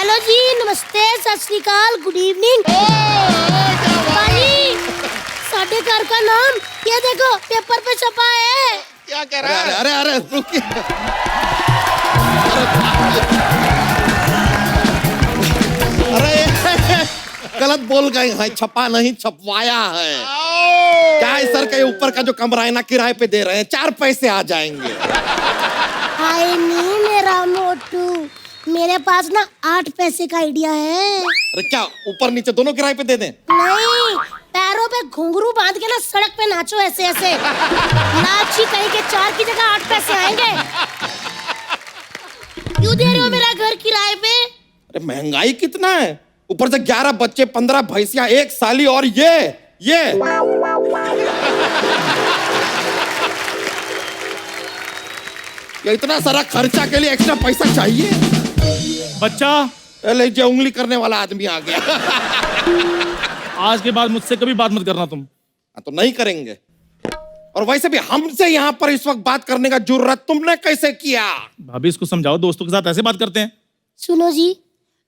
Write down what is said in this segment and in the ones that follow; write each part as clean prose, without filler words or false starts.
Hello जी, नमस्ते, सत श्री अकाल, गुड इवनिंग। भाई, साढ़े घर का नाम ये देखो पेपर पे छपा है। क्या कह रहा है? अरे अरे रुकिए। अरे गलत बोल गए हैं, छपा नहीं छपवाया है। क्या है सर के ऊपर का जो कमरा है ना किराए पे दे रहे हैं, 4 पैसे आ जाएंगे। हाय नी मेरा मोटू, मेरे पास ना 8 पैसे का आइडिया है। अरे क्या ऊपर नीचे दोनों किराए पे दे दें? नहीं, पैरों पे घुंघरू बांध के ना सड़क पे नाचो ऐसे ऐसे। नाची कहीं के 4 की जगह 8 पैसे आएंगे। क्यों दे रहे हो मेरा घर किराए पे? अरे महंगाई कितना है, ऊपर से 11 बच्चे, 15 भैंसियां, 1 साली और ये इतना सारा खर्चा के लिए एक्स्ट्रा पैसा चाहिए। बच्चा, लीजिए, उंगली करने वाला आदमी आ गया। आज के बाद मुझसे कभी बात मत करना तुम। तो नहीं करेंगे। और वैसे भी हमसे यहाँ पर इस वक्त बात करने का जुर्रत तुमने कैसे किया? भाभी इसको समझाओ, दोस्तों के साथ ऐसे बात करते हैं? सुनो जी,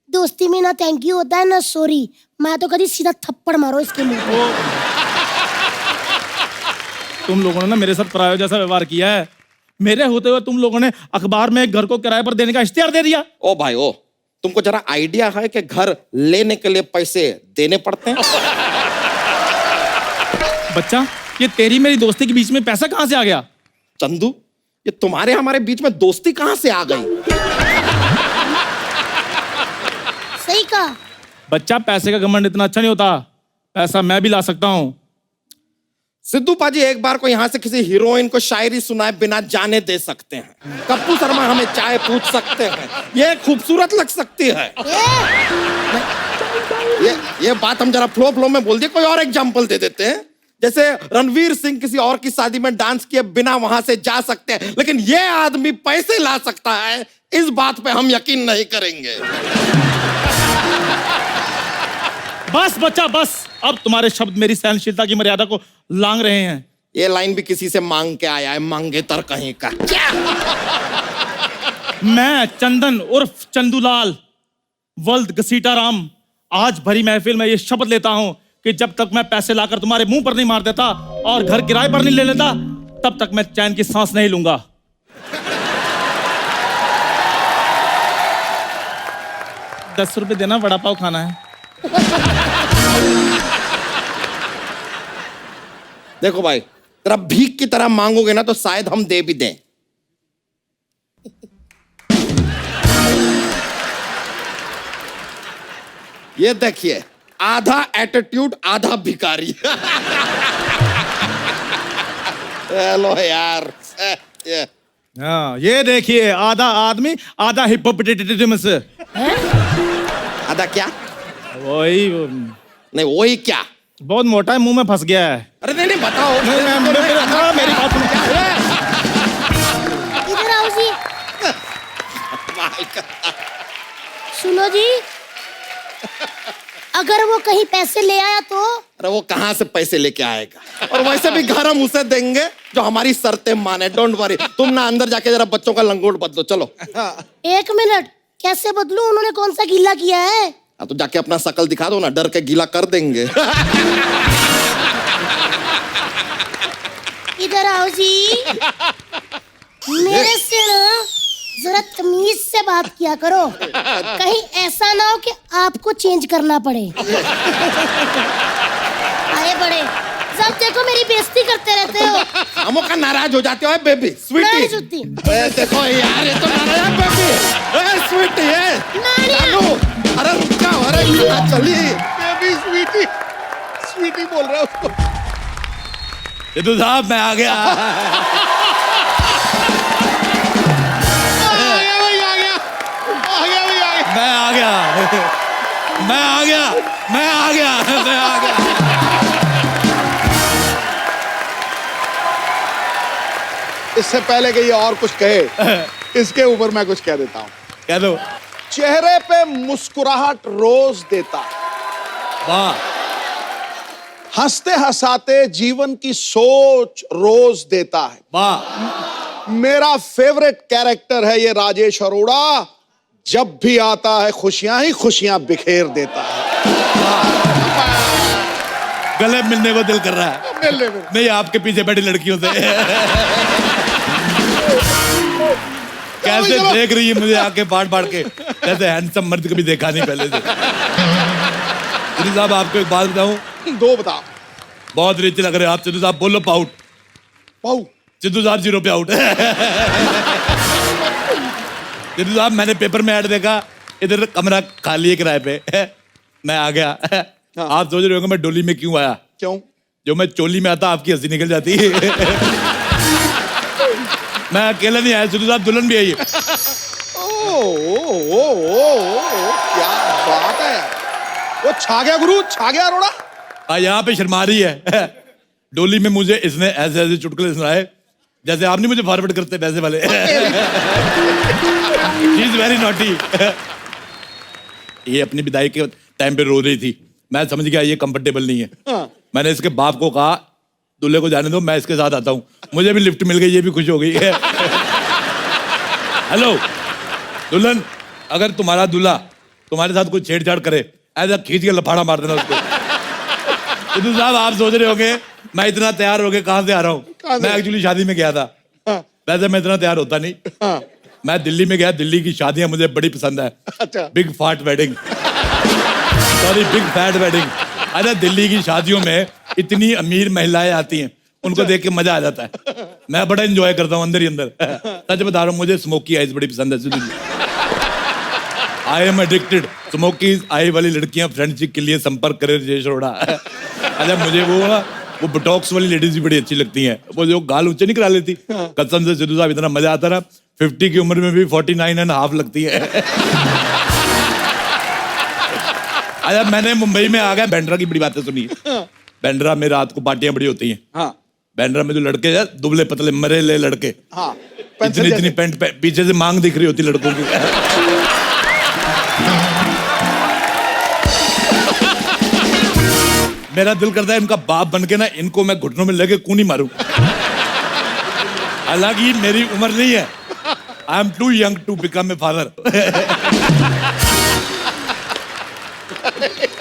दोस्ती में ना थैंक यू होता है ना सॉरी। मैं तो कभी सीधा थप्पड़ मारो इसके मुंह पे। तुम लोगों ने ना मेरे साथ पराया जैसा व्यवहार किया है। मेरे होते हुए तुम लोगों ने अखबार में एक घर को किराए पर देने का इश्तिहार दे दिया। ओ भाई ओ, तुमको जरा आइडिया है कि घर लेने के लिए पैसे देने पड़ते हैं? बच्चा, ये तेरी मेरी दोस्ती के बीच में पैसा कहां से आ गया? चंदू, ये तुम्हारे हमारे बीच में दोस्ती कहां से आ गई? सही कहा। बच्चा, पैसे का घमंड इतना अच्छा नहीं होता। पैसा मैं भी ला सकता हूं। सिद्धू पाजी एक बार को यहाँ से किसी हीरोइन को शायरी सुनाए बिना जाने दे सकते हैं। कप्पू शर्मा हमें चाय पूछ सकते हैं। ये खूबसूरत लग सकती है। ये बात हम जरा फ्लो में बोल दिए, कोई और एग्जांपल दे देते हैं। जैसे रणवीर सिंह किसी और की शादी में डांस किए बिना वहां से जा सकते हैं, लेकिन ये आदमी पैसे ला सकता है, इस बात पे हम यकीन नहीं करेंगे। बस बच्चा बस, अब तुम्हारे शब्द मेरी सहनशीलता की मर्यादा को लांघ रहे हैं। ये लाइन भी किसी से मांग के आया है, मांगेतर कहीं का। मैं चंदन उर्फ चंदूलाल वल्द घसीटाराम आज भरी महफिल में ये शपथ लेता हूं कि जब तक मैं पैसे लाकर तुम्हारे मुंह पर नहीं मार देता और घर किराए पर नहीं ले लेता, तब तक मैं चैन की सांस नहीं लूंगा। ₹10 देना, वड़ा पाव खाना है। देखो भाई, तेरा भीख की तरह मांगोगे ना तो शायद हम दे भी दें। ये देखिए, आधा एटीट्यूड आधा भिखारी। हेलो यार। हाँ, ये देखिए, आधा आदमी आधा हिप्पोपोटेटस। आधा क्या? वही नहीं, वही क्या? बहुत मोटा है, मुंह में फंस गया है। अरे नहीं बताओ। मेरी बात सुनो। इधर आओ जी। सुनो जी, अगर वो कहीं पैसे ले आया तो? अरे वो कहां से पैसे लेके आएगा? और वैसे भी घर हम उसे देंगे जो हमारी शर्तें माने। डोंट वरी, तुम ना अंदर जाके जरा बच्चों का लंगोट बदलो। चलो। 1 मिनट, कैसे बदलूं? उन्होंने कौन सा गीला किया है? तो जाके अपना शकल दिखा दो ना, डर के गीला कर देंगे। इधर आओ जी। मेरे से ना जरा तमीज से बात किया करो, कहीं ऐसा ना हो कि आपको चेंज करना पड़े। आए बड़े, जब देखो मेरी बेइज्जती करते रहते हो। हमो का नाराज हो जाते हो बेबी स्वीटी। देखो यार, ये तो नाराज है बेबी। स्वीटी है। अरे रुक जाओ, अरे कहाँ चली? बेबी स्वीटी, स्वीटी बोल रहा है उसको। सिद्धू साहब, मैं आ गया। मैं आ गया। इससे पहले कि ये और कुछ कहे, इसके ऊपर मैं कुछ कह देता हूं। कह दो। चेहरे पे मुस्कुराहट रोज देता, वाह। हंसते हंसाते जीवन की सोच रोज देता है। वाह। मेरा फेवरेट कैरेक्टर है ये राजेश अरोड़ा, जब भी आता है खुशियां ही खुशियां बिखेर देता है। गले मिलने को दिल कर रहा है। मिलने। नहीं, आपके पीछे बैठी लड़कियों से। कैसे देख रही है मुझे आके बाढ़ बाढ़ के, कैसे हैंडसम मर्द कभी देखा नहीं पहले से। सिद्धू साहब, आपको एक बात बताऊं, दो बता। बहुत रिच लग रहे हैं आप सिद्धू साहब। बोलो पाउट। पाऊ। सिद्धू साहब 0 पे आउट। सिद्धू साहब, मैंने पेपर में ऐड देखा, इधर कमरा खाली है किराए पे। मैं आ गया। आप सोच रहे होंगे मैं डोली में क्यों आया। क्यों? जो मैं चोली में आता आपकी हंसी निकल जाती है। मैं अकेला नहीं आया सिद्धू साहब, दुल्हन भी आई है। क्या बात है। वो छा गया गुरु, छा गया अरोड़ा। यहाँ पे शर्मा रही है। डोली में मुझे इसने ऐसे ऐसे चुटकुले सुनाए जैसे आप नहीं मुझे फॉरवर्ड करते पैसे वाले। She is very naughty. ये अपनी विदाई के टाइम पे रो रही थी। मैं समझ गया ये कंफर्टेबल नहीं है। हाँ। मैंने इसके बाप को कहा दूल्हे को जाने दो, मैं इसके साथ आता हूँ। मुझे भी लिफ्ट मिल गई, ये भी खुश हो गई है। हेलो दुल्हन, अगर तुम्हारा दूल्हा तुम्हारे साथ कोई छेड़छाड़ करे, ऐसा खींच के लफाड़ा मार देना उसको। सिद्धू साहब, आप सोच रहे होंगे मैं इतना तैयार हो गया कहाँ से आ रहा हूँ। मैं एक्चुअली शादी में गया था। वैसे मैं इतना तैयार होता नहीं। मैं दिल्ली में गया। दिल्ली की शादियां मुझे बड़ी पसंद है। अच्छा। Big fat wedding, sorry big fat wedding. अरे दिल्ली की शादियों में इतनी अमीर महिलाएं आती हैं, उनको देख के मजा आ जाता है। मैं बड़ा एंजॉय करता हूँ अंदर ही अंदर। सच बता रहा हूँ, मुझे स्मोकी आइज बड़ी पसंद है Sidhu ji. I am addicted. Smoky eye वाली लड़कियां फ्रेंडशिप के लिए संपर्क करें राजेश अरोड़ा। अच्छा, मुझे वो बोटॉक्स वाली लेडीज भी बड़ी अच्छी लगती हैं, वो जो गाल ऊंचे नहीं करा लेती। कसम से सिद्धू साहब, इतना मजा आता ना। 50 की उम्र में भी 49.5 लगती है। अच्छा, मैंने मुंबई में आ गया, बैंड्रा की बड़ी बातें सुनी। बैंड्रा में रात को पार्टियां बड़ी होती हैं। हाँ। बैंड्रा में जो लड़के हैं दुबले पतले मरेले लड़के, हाँ। इतनी इतनी पैंट पीछे से मांग दिख रही होती लड़कों की। मेरा दिल करता है इनका बाप बन के ना इनको मैं घुटनों में लेके कूनी मारूं। हालांकि मेरी उम्र नहीं है। I am too young to become a father.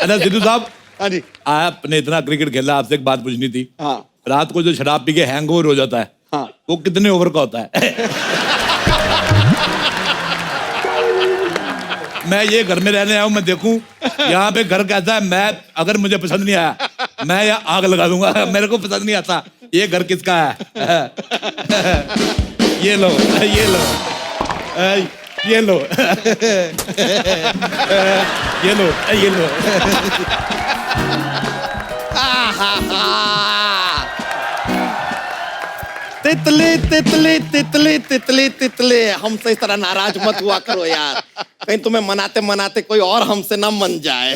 अच्छा सिद्धू साहब, हाँ जी। आपने इतना क्रिकेट खेला, आपसे एक बात पूछनी थी। हाँ। रात को जो शराब पी के हैंगओवर हो जाता है, हाँ। वो कितने ओवर का होता है? मैं ये घर में रहने आया हूं, मैं देखूं यहाँ पे घर कैसा है। मैं अगर मुझे पसंद नहीं आया, मैं यहाँ आग लगा दूंगा। मेरे को पसंद नहीं आता ये घर किसका है। ये लो, ये लो, ये लो, ये लो, ये लो। तितली तितली तितली तितली तितली, हमसे इस तरह नाराज मत हुआ करो यार। कहीं तुम्हें मनाते मनाते कोई और हमसे ना मन जाए।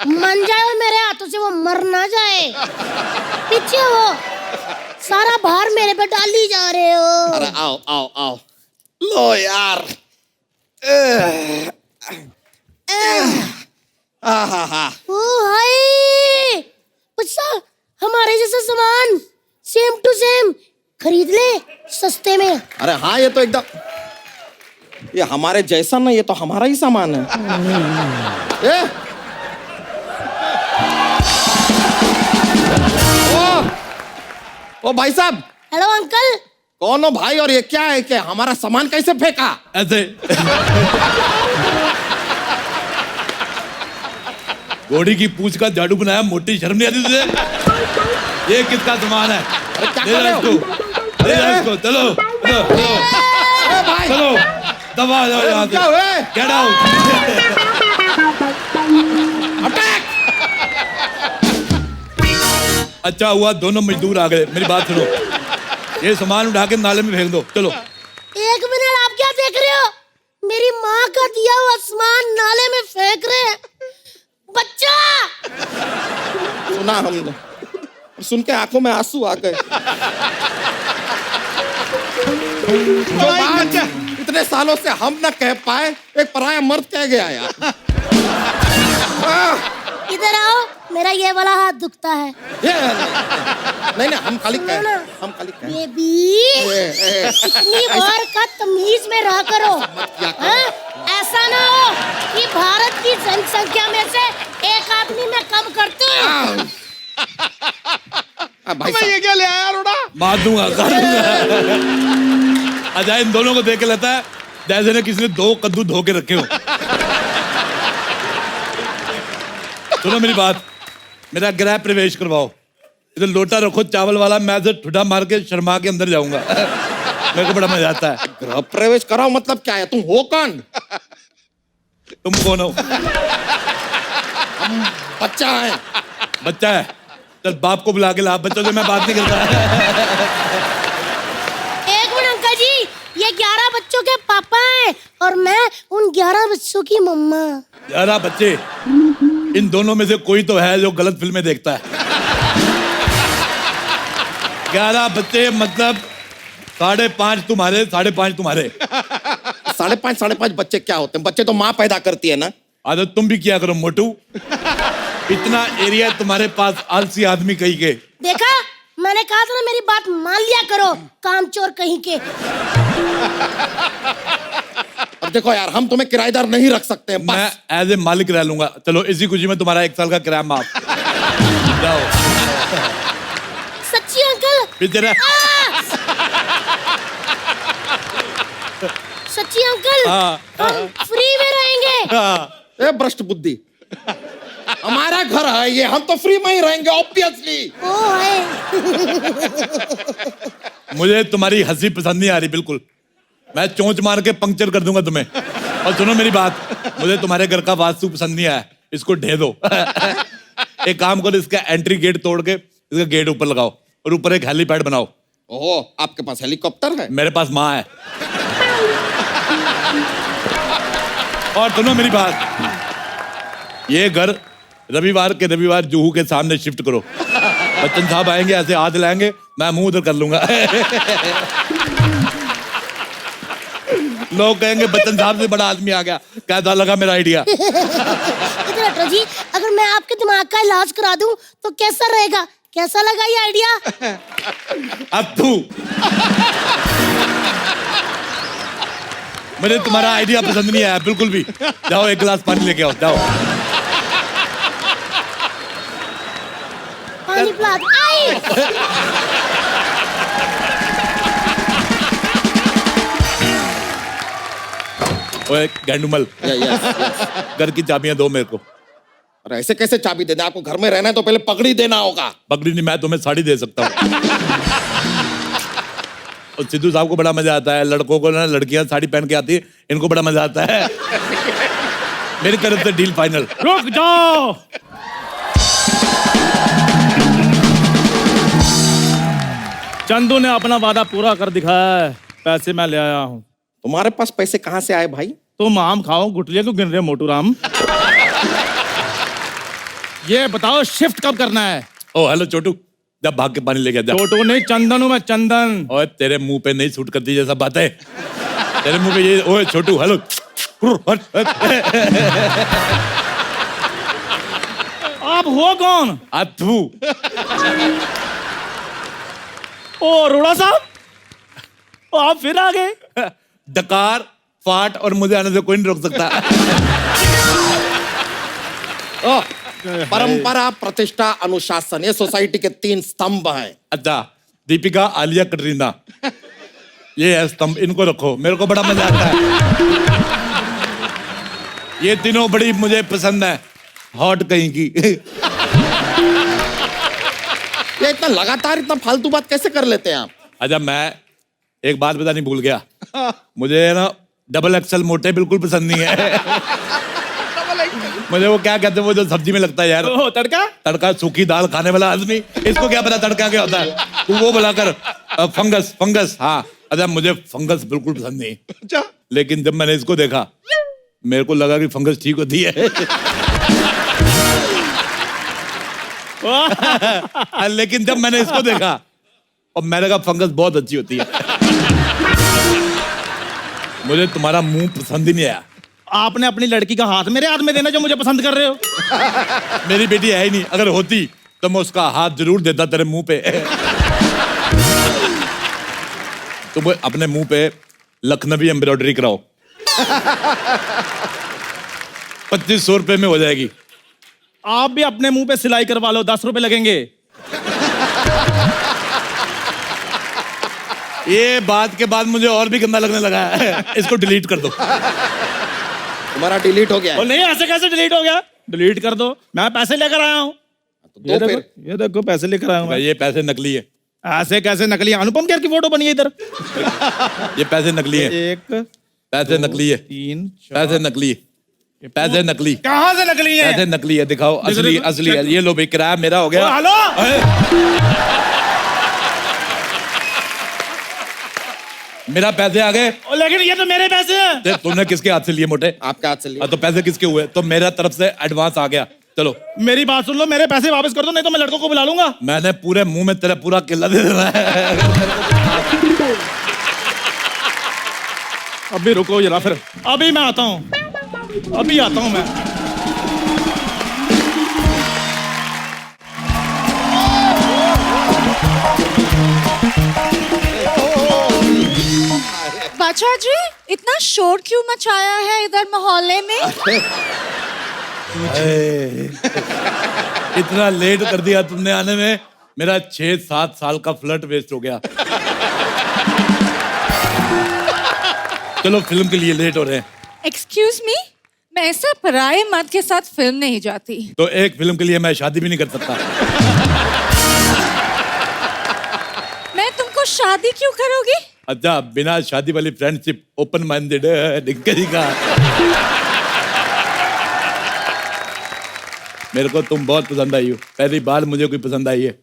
मन जाए और मेरे हाथों से वो मर ना जाए। पीछे हो, सारा भार मेरे पे डाली जा रहे हो। अरे आओ आओ आओ, लो यार। ओ हाय, अच्छा हमारे जैसा सामान सेम टू सेम खरीद ले सस्ते में। अरे हाँ, ये तो एकदम, ये हमारे जैसा ना, ये तो हमारा ही सामान है। ओ भाई साहब। Hello uncle. कौन हो भाई, और ये क्या है कि हमारा सामान कैसे फेंका ऐसे? घोड़ी की पूंछ का झाड़ू बनाया, मोटी शर्म नहीं आती तुझे? ये किसका सामान है? ले जा इसको, ले जा इसको। चलो चलो भाई, चलो, दबा जाओ यहाँ से। Get out. अटैक। अच्छा हुआ दोनों मजदूर आ गए। मेरी बात सुनो, ये सामान उठा के नाले में फेंक दो। चलो। एक मिनट, आप क्या देख रहे हो? मेरी माँ का दिया हुआ सामान नाले में फेंक रहे हैं। बच्चा! सुना हमने, सुन के आंखों में आंसू आ गए। जो बात इतने सालों से हम न कह पाए, एक पराया मर्द कह गया यार। इधर आओ, मेरा ये वाला हाथ दुखता है। नहीं नहीं, हम खाली कहें, हम खाली कहें। बेबी, इतनी बार का तमीज में रहा करो। हाँ? ऐसा ना हो कि भारत की जनसंख्या में से एक आदमी मैं कम करती हूँ। भाई मैं ये क्या ले आया अरोड़ा? मार दूंगा, कर दूंगा। अजय इन दोनों को देख के लगता है जैसे ने किसी ने 2 कद्दू धो के रखे हो। सुनो मेरी बात, मेरा गृह प्रवेश करवाओ। इधर लोटा रखो चावल वाला, मैं इधर ठुडा मार के शर्मा के अंदर जाऊंगा। मेरे को बड़ा मजा आता है। गृह प्रवेश कराओ मतलब क्या है? तुम हो कौन? तुम कौन हो? हम बच्चा है। बच्चा है? चल बाप को बुला के ला, बच्चों से मैं बात नहीं करता। एक मिनट अंकल जी, ये 11 बच्चों के पापा हैं और मैं उन 11 बच्चों की मम्मा। 11 बच्चे? इन दोनों में से कोई तो है जो गलत फिल्में देखता है। 11 बच्चे मतलब 5.5 तुम्हारे, 5.5 तुम्हारे। 5.5 बच्चे क्या होते हैं? बच्चे तो माँ पैदा करती है ना। आदत तुम भी किया करो मोटू। इतना एरिया तुम्हारे पास, आलसी आदमी कहीं के। देखा, मैंने कहा था ना, मेरी बात मान लिया करो, कामचोर कहीं के। अब देखो यार, हम तुम्हें किराएदार नहीं रख सकते हैं। मैं एज ए मालिक रह लूंगा। चलो इसी खुशी में तुम्हारा 1 साल का किराया माफ। जाओ। सच्ची अंकल? बेचारा। सच्ची अंकल? हाँ। हम फ्री में रहेंगे। हाँ। ए भ्रष्ट बुद्धि, हमारा घर है ये, हम तो फ्री में ही रहेंगे ऑब्वियसली। ओ है। मुझे तुम्हारी हंसी पसंद नहीं आ रही बिल्कुल। मैं चोंच मार के पंक्चर कर दूंगा तुम्हें। और सुनो मेरी बात, मुझे तुम्हारे घर का वास्तु पसंद नहीं आया, इसको ढे दो। एक काम करो, इसका एंट्री गेट तोड़ के इसका गेट ऊपर लगाओ और ऊपर एक हेलीपैड बनाओ। ओह, आपके पास हेलीकॉप्टर है? मेरे पास माँ है। और सुनो मेरी बात, ये घर रविवार के रविवार जूहू के सामने शिफ्ट करो। बच्चन साहब आएंगे, ऐसे हाथ लाएंगे, मैं मुंह उधर कर लूंगा। लोग कहेंगे बच्चन साहब से बड़ा आदमी आ गया। कैसा लगा मेरा आइडिया? इधर हटो जी, अगर मैं आपके दिमाग का इलाज करा दूं तो कैसा रहेगा? कैसा लगा ये आइडिया? अब तू मुझे तुम्हारा आइडिया पसंद नहीं आया बिल्कुल भी। जाओ 1 गिलास पानी लेके आओ, जाओ। पानी पिला दो। आई! ओए गैंडुमल, घर की चाबियां दो मेरे को। और ऐसे कैसे चाबी दे दे? आपको घर में रहना है तो पहले पगड़ी देना होगा। पगड़ी नहीं, मैं तुम्हें साड़ी दे सकता हूँ। और सिद्धू साहब को बड़ा मजा आता है, लड़कों को ना, लड़कियां साड़ी पहन के आती है, इनको बड़ा मजा आता है। मेरी तरफ से डील फाइनल। रुक जाओ। चंदू ने अपना वादा पूरा कर दिखाया है, पैसे मैं ले आया हूँ। तुम्हारे पास पैसे कहाँ से आए भाई? तुम आम खाओ, गुटलियां क्यों गिन रहे हो मोटू राम? ये बताओ शिफ्ट कब करना है? ओ हेलो छोटू, जब भाग के पानी लेके जा। छोटू नहीं, चंदन हूँ मैं, चंदन। ओए तेरे मुंह पे नहीं सूट करती जैसा बात है। तेरे मुंह पे ये, ओए छोटू हेलो। आप हो कौन? अथू। ओ अरोड़ा साहब, आप फिर आ गए। डकार, फाट और मुझे आने से कोई नहीं रोक सकता। ओह, परंपरा, प्रतिष्ठा, अनुशासन, ये सोसाइटी के 3 स्तंभ हैं। अच्छा, दीपिका, आलिया, कटरीना, ये है स्तंभ, इनको रखो। मेरे को बड़ा मजा आता है। ये तीनों बड़ी मुझे पसंद है। हॉट कहीं की। ये इतना लगातार इतना फालतू बात कैसे कर लेते हैं आप? अच्छा, मैं एक बात बतानी भूल गया। मुझे ना डबल एक्सल मोटे बिल्कुल पसंद नहीं है। मुझे वो क्या कहते हैं, वो जो सब्जी में लगता है यार, ओ, तड़का। तड़का, सूखी दाल खाने वाला आदमी, इसको क्या पता तड़का क्या होता है? तू वो बुलाकर फंगस, फंगस। हाँ, अच्छा मुझे फंगस बिल्कुल पसंद नहीं। अच्छा, लेकिन जब मैंने इसको देखा, मेरे को लगा कि फंगस ठीक होती है। लेकिन जब मैंने इसको देखा और मैंने कहा फंगस बहुत अच्छी होती है। मुझे तुम्हारा मुंह पसंद ही नहीं आया। आपने अपनी लड़की का हाथ मेरे हाथ में देना जो मुझे पसंद कर रहे हो। मेरी बेटी है ही नहीं, अगर होती तो मैं उसका हाथ जरूर देता तेरे मुंह पे। तुम अपने मुंह पे लखनवी एम्ब्रॉयडरी कराओ, 2500 रुपए में हो जाएगी। आप भी अपने मुंह पे सिलाई करवा लो, 10 रुपए लगेंगे। ये बात के बाद मुझे और भी गंदा लगने लगा है। इसको डिलीट कर दो। तुम्हारा डिलीट हो गया और है। नहीं, ऐसे कैसे डिलीट हो गया? डिलीट कर दो, मैं पैसे लेकर आया हूँ। तो फिर ये देखो पैसे लेकर आया हूँ मैं। ये पैसे नकली है। ऐसे कैसे नकली? अनुपम खेर की फोटो बनी है इधर। ये पैसे नकली है। 1 पैसे नकली है। 3 पैसे नकली है। पैसे नकली। कहाँ से नकली है? पैसे नकली है, दिखाओ। असली देखो, असली है। ये लो भाई, किराया मेरा हो गया। हेलो, मेरा पैसे आ गए। लेकिन ये तो मेरे पैसे हैं। तुमने किसके हाथ से लिए मोटे? आपके हाथ से लिया। तो पैसे किसके हुए? तो मेरा तरफ से एडवांस आ गया। चलो मेरी बात सुन लो, मेरे पैसे वापस कर दो, नहीं तो मैं लड़कों को बुला लूंगा। मैंने पूरे मुंह में तेरा पूरा किला दे देना है। अभी रुको जरा, फिर अभी मैं आता हूँ, अभी आता हूँ मैं। बादशाह जी, इतना शोर क्यों मचाया है इधर मोहल्ले में? इतना लेट कर दिया तुमने आने में। मेरा 6-7 साल का फ्लर्ट वेस्ट हो गया। चलो फिल्म के लिए लेट हो रहे हैं। एक्सक्यूज मी, मैं ऐसा पराये मर्द के साथ फिल्म नहीं जाती। तो एक फिल्म के लिए मैं शादी भी नहीं कर सकता। मैं तुमको शादी क्यों करोगी? अच्छा, बिना शादी वाली फ्रेंडशिप, ओपन माइंडेड का। मेरे को तुम बहुत पसंद आई हो। पहली बार मुझे कोई पसंद आई है।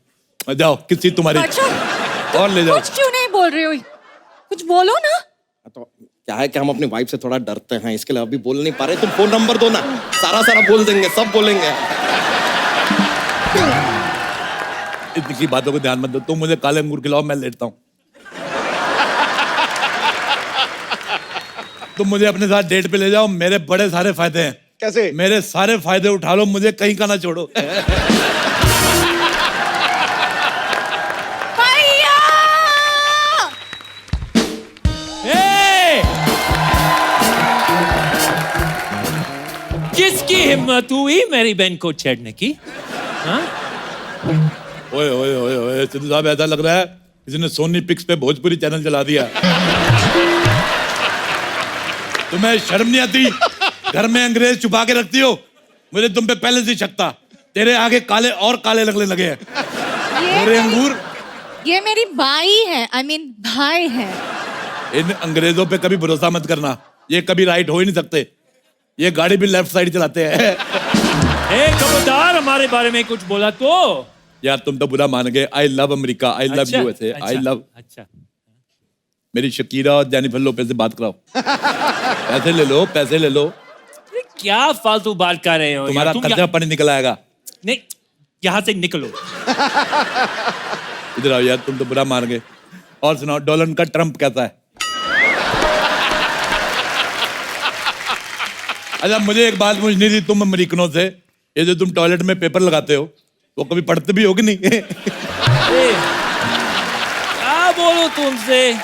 जाओ, किसी तुम्हारी बादशाह, और ले जाओ। कुछ क्यों नहीं बोल रही हो? कुछ बोलो ना। तो क्या है कि हम अपनी वाइफ से थोड़ा डरते हैं, इसके लिए अभी बोल नहीं पा रहे। तुम फोन नंबर दो ना, सारा बोल देंगे, सब बोलेंगे। इतनी बातों को ध्यान मत दो। तुम मुझे काले अंगूर खिलाओ, मैं लेटता हूँ। तुम मुझे अपने साथ डेट पे ले जाओ, मेरे बड़े सारे फायदे हैं। कैसे? मेरे सारे फायदे उठा लो, मुझे कहीं का ना छोड़ो। भैया! किसकी हिम्मत हुई मेरी बहन को छेड़ने की? हाँ? ओए ओए ओए ओए, सिद्धू साहब, ऐसा लग रहा है किसी ने सोनी पिक्स पे भोजपुरी चैनल चला दिया। तुम्हें शर्म नहीं आती? घर में अंग्रेज छुपा के रखती हो। मुझे तुम पे पहले से शक था। तेरे आगे काले और काले लगने लगे हैं। गोरे अंगूर। ये मेरी बाई है, I mean भाई है। इन अंग्रेजों पे कभी भरोसा मत करना, ये कभी राइट हो ही नहीं सकते। ये गाड़ी भी लेफ्ट साइड चलाते हैं। ए खबरदार, हमारे बारे में कुछ बोला तो। यार तुम तो बुरा मान गए। I love America, I love USA, I love. अच्छा, मेरी शकीरा और जेनिफर लोपेज से बात कराओ। पैसे ले लो, पैसे ले लो। क्या फालतू बात कर रहे हो? तुम्हारा यार, तुम खर्चा पानी निकल आएगा। नहीं, यहाँ से निकलो। इधर आओ यार, तुम तो बुरा मान गए। और सुनाओ, डोनाल्ड का ट्रम्प कैसा है? अच्छा, मुझे एक बात पूछनी थी तुम अमेरिकनों से। ये जो तुम टॉयलेट में पेपर लगाते हो, वो कभी पढ़ते भी हो कि नहीं? क्या बोलो तुमसे?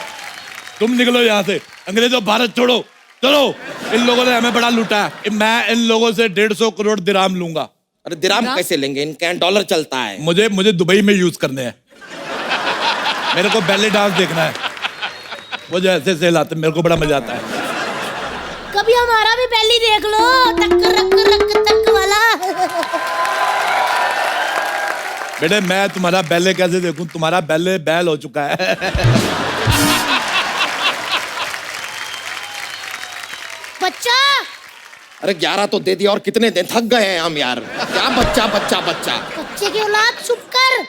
तुम निकलो यहाँ से। अंग्रेजों, भारत छोड़ो, चलो। इन लोगों ने हमें बड़ा लूटा है। मैं इन लोगों से 150 करोड़ दिराम लूंगा। अरे दिराम कैसे लेंगे? इनके यहाँ डॉलर चलता है। मुझे दुबई में यूज करने हैं। मेरे को बैले डांस देखना है। वो जो ऐसे से लाते, मेरे को बड़ा मजा आता है। कभी हमारा भी बैली देख लो, टक रक रक टक वाला। बेटे, मैं तुम्हारा बैले कैसे देखूं? तुम्हारा बैले बैल हो चुका है। बच्चा, अरे 11 तो दे दिया, और कितने दिन? थक गए हैं हम यार। क्या बच्चा बच्चा बच्चा? बच्चे की औलाद चुप कर।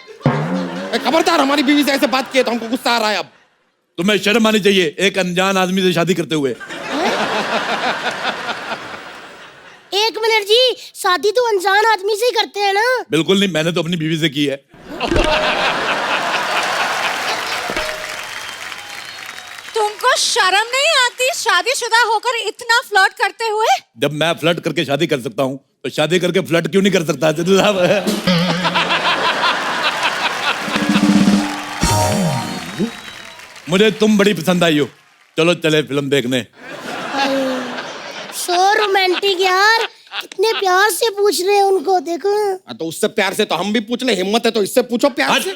खबरदार, हमारी बीवी से ऐसे बात किए तो हमको गुस्सा आ रहा है अब। तुम्हें शर्म आनी चाहिए एक अनजान आदमी से शादी करते हुए। एक मिनट जी, शादी तो अनजान आदमी से ही करते हैं ना? बिल्कुल नहीं, मैंने तो अपनी बीवी से की है। तुमको शर्म नहीं आती शादीशुदा होकर इतना फ्लर्ट करते हुए? जब मैं फ्लर्ट करके शादी कर सकता हूँ तो शादी करके फ्लर्ट क्यों नहीं कर सकता जदू साहब? मुझे तुम बड़ी पसंद आई हो, चलो चले फिल्म देखने। सो रोमांटिक यार, कितने प्यार से पूछ रहे हैं उनको, देखो। तो उससे प्यार से तो हम भी पूछ ले, हिम्मत है तो इससे पूछो प्यार से।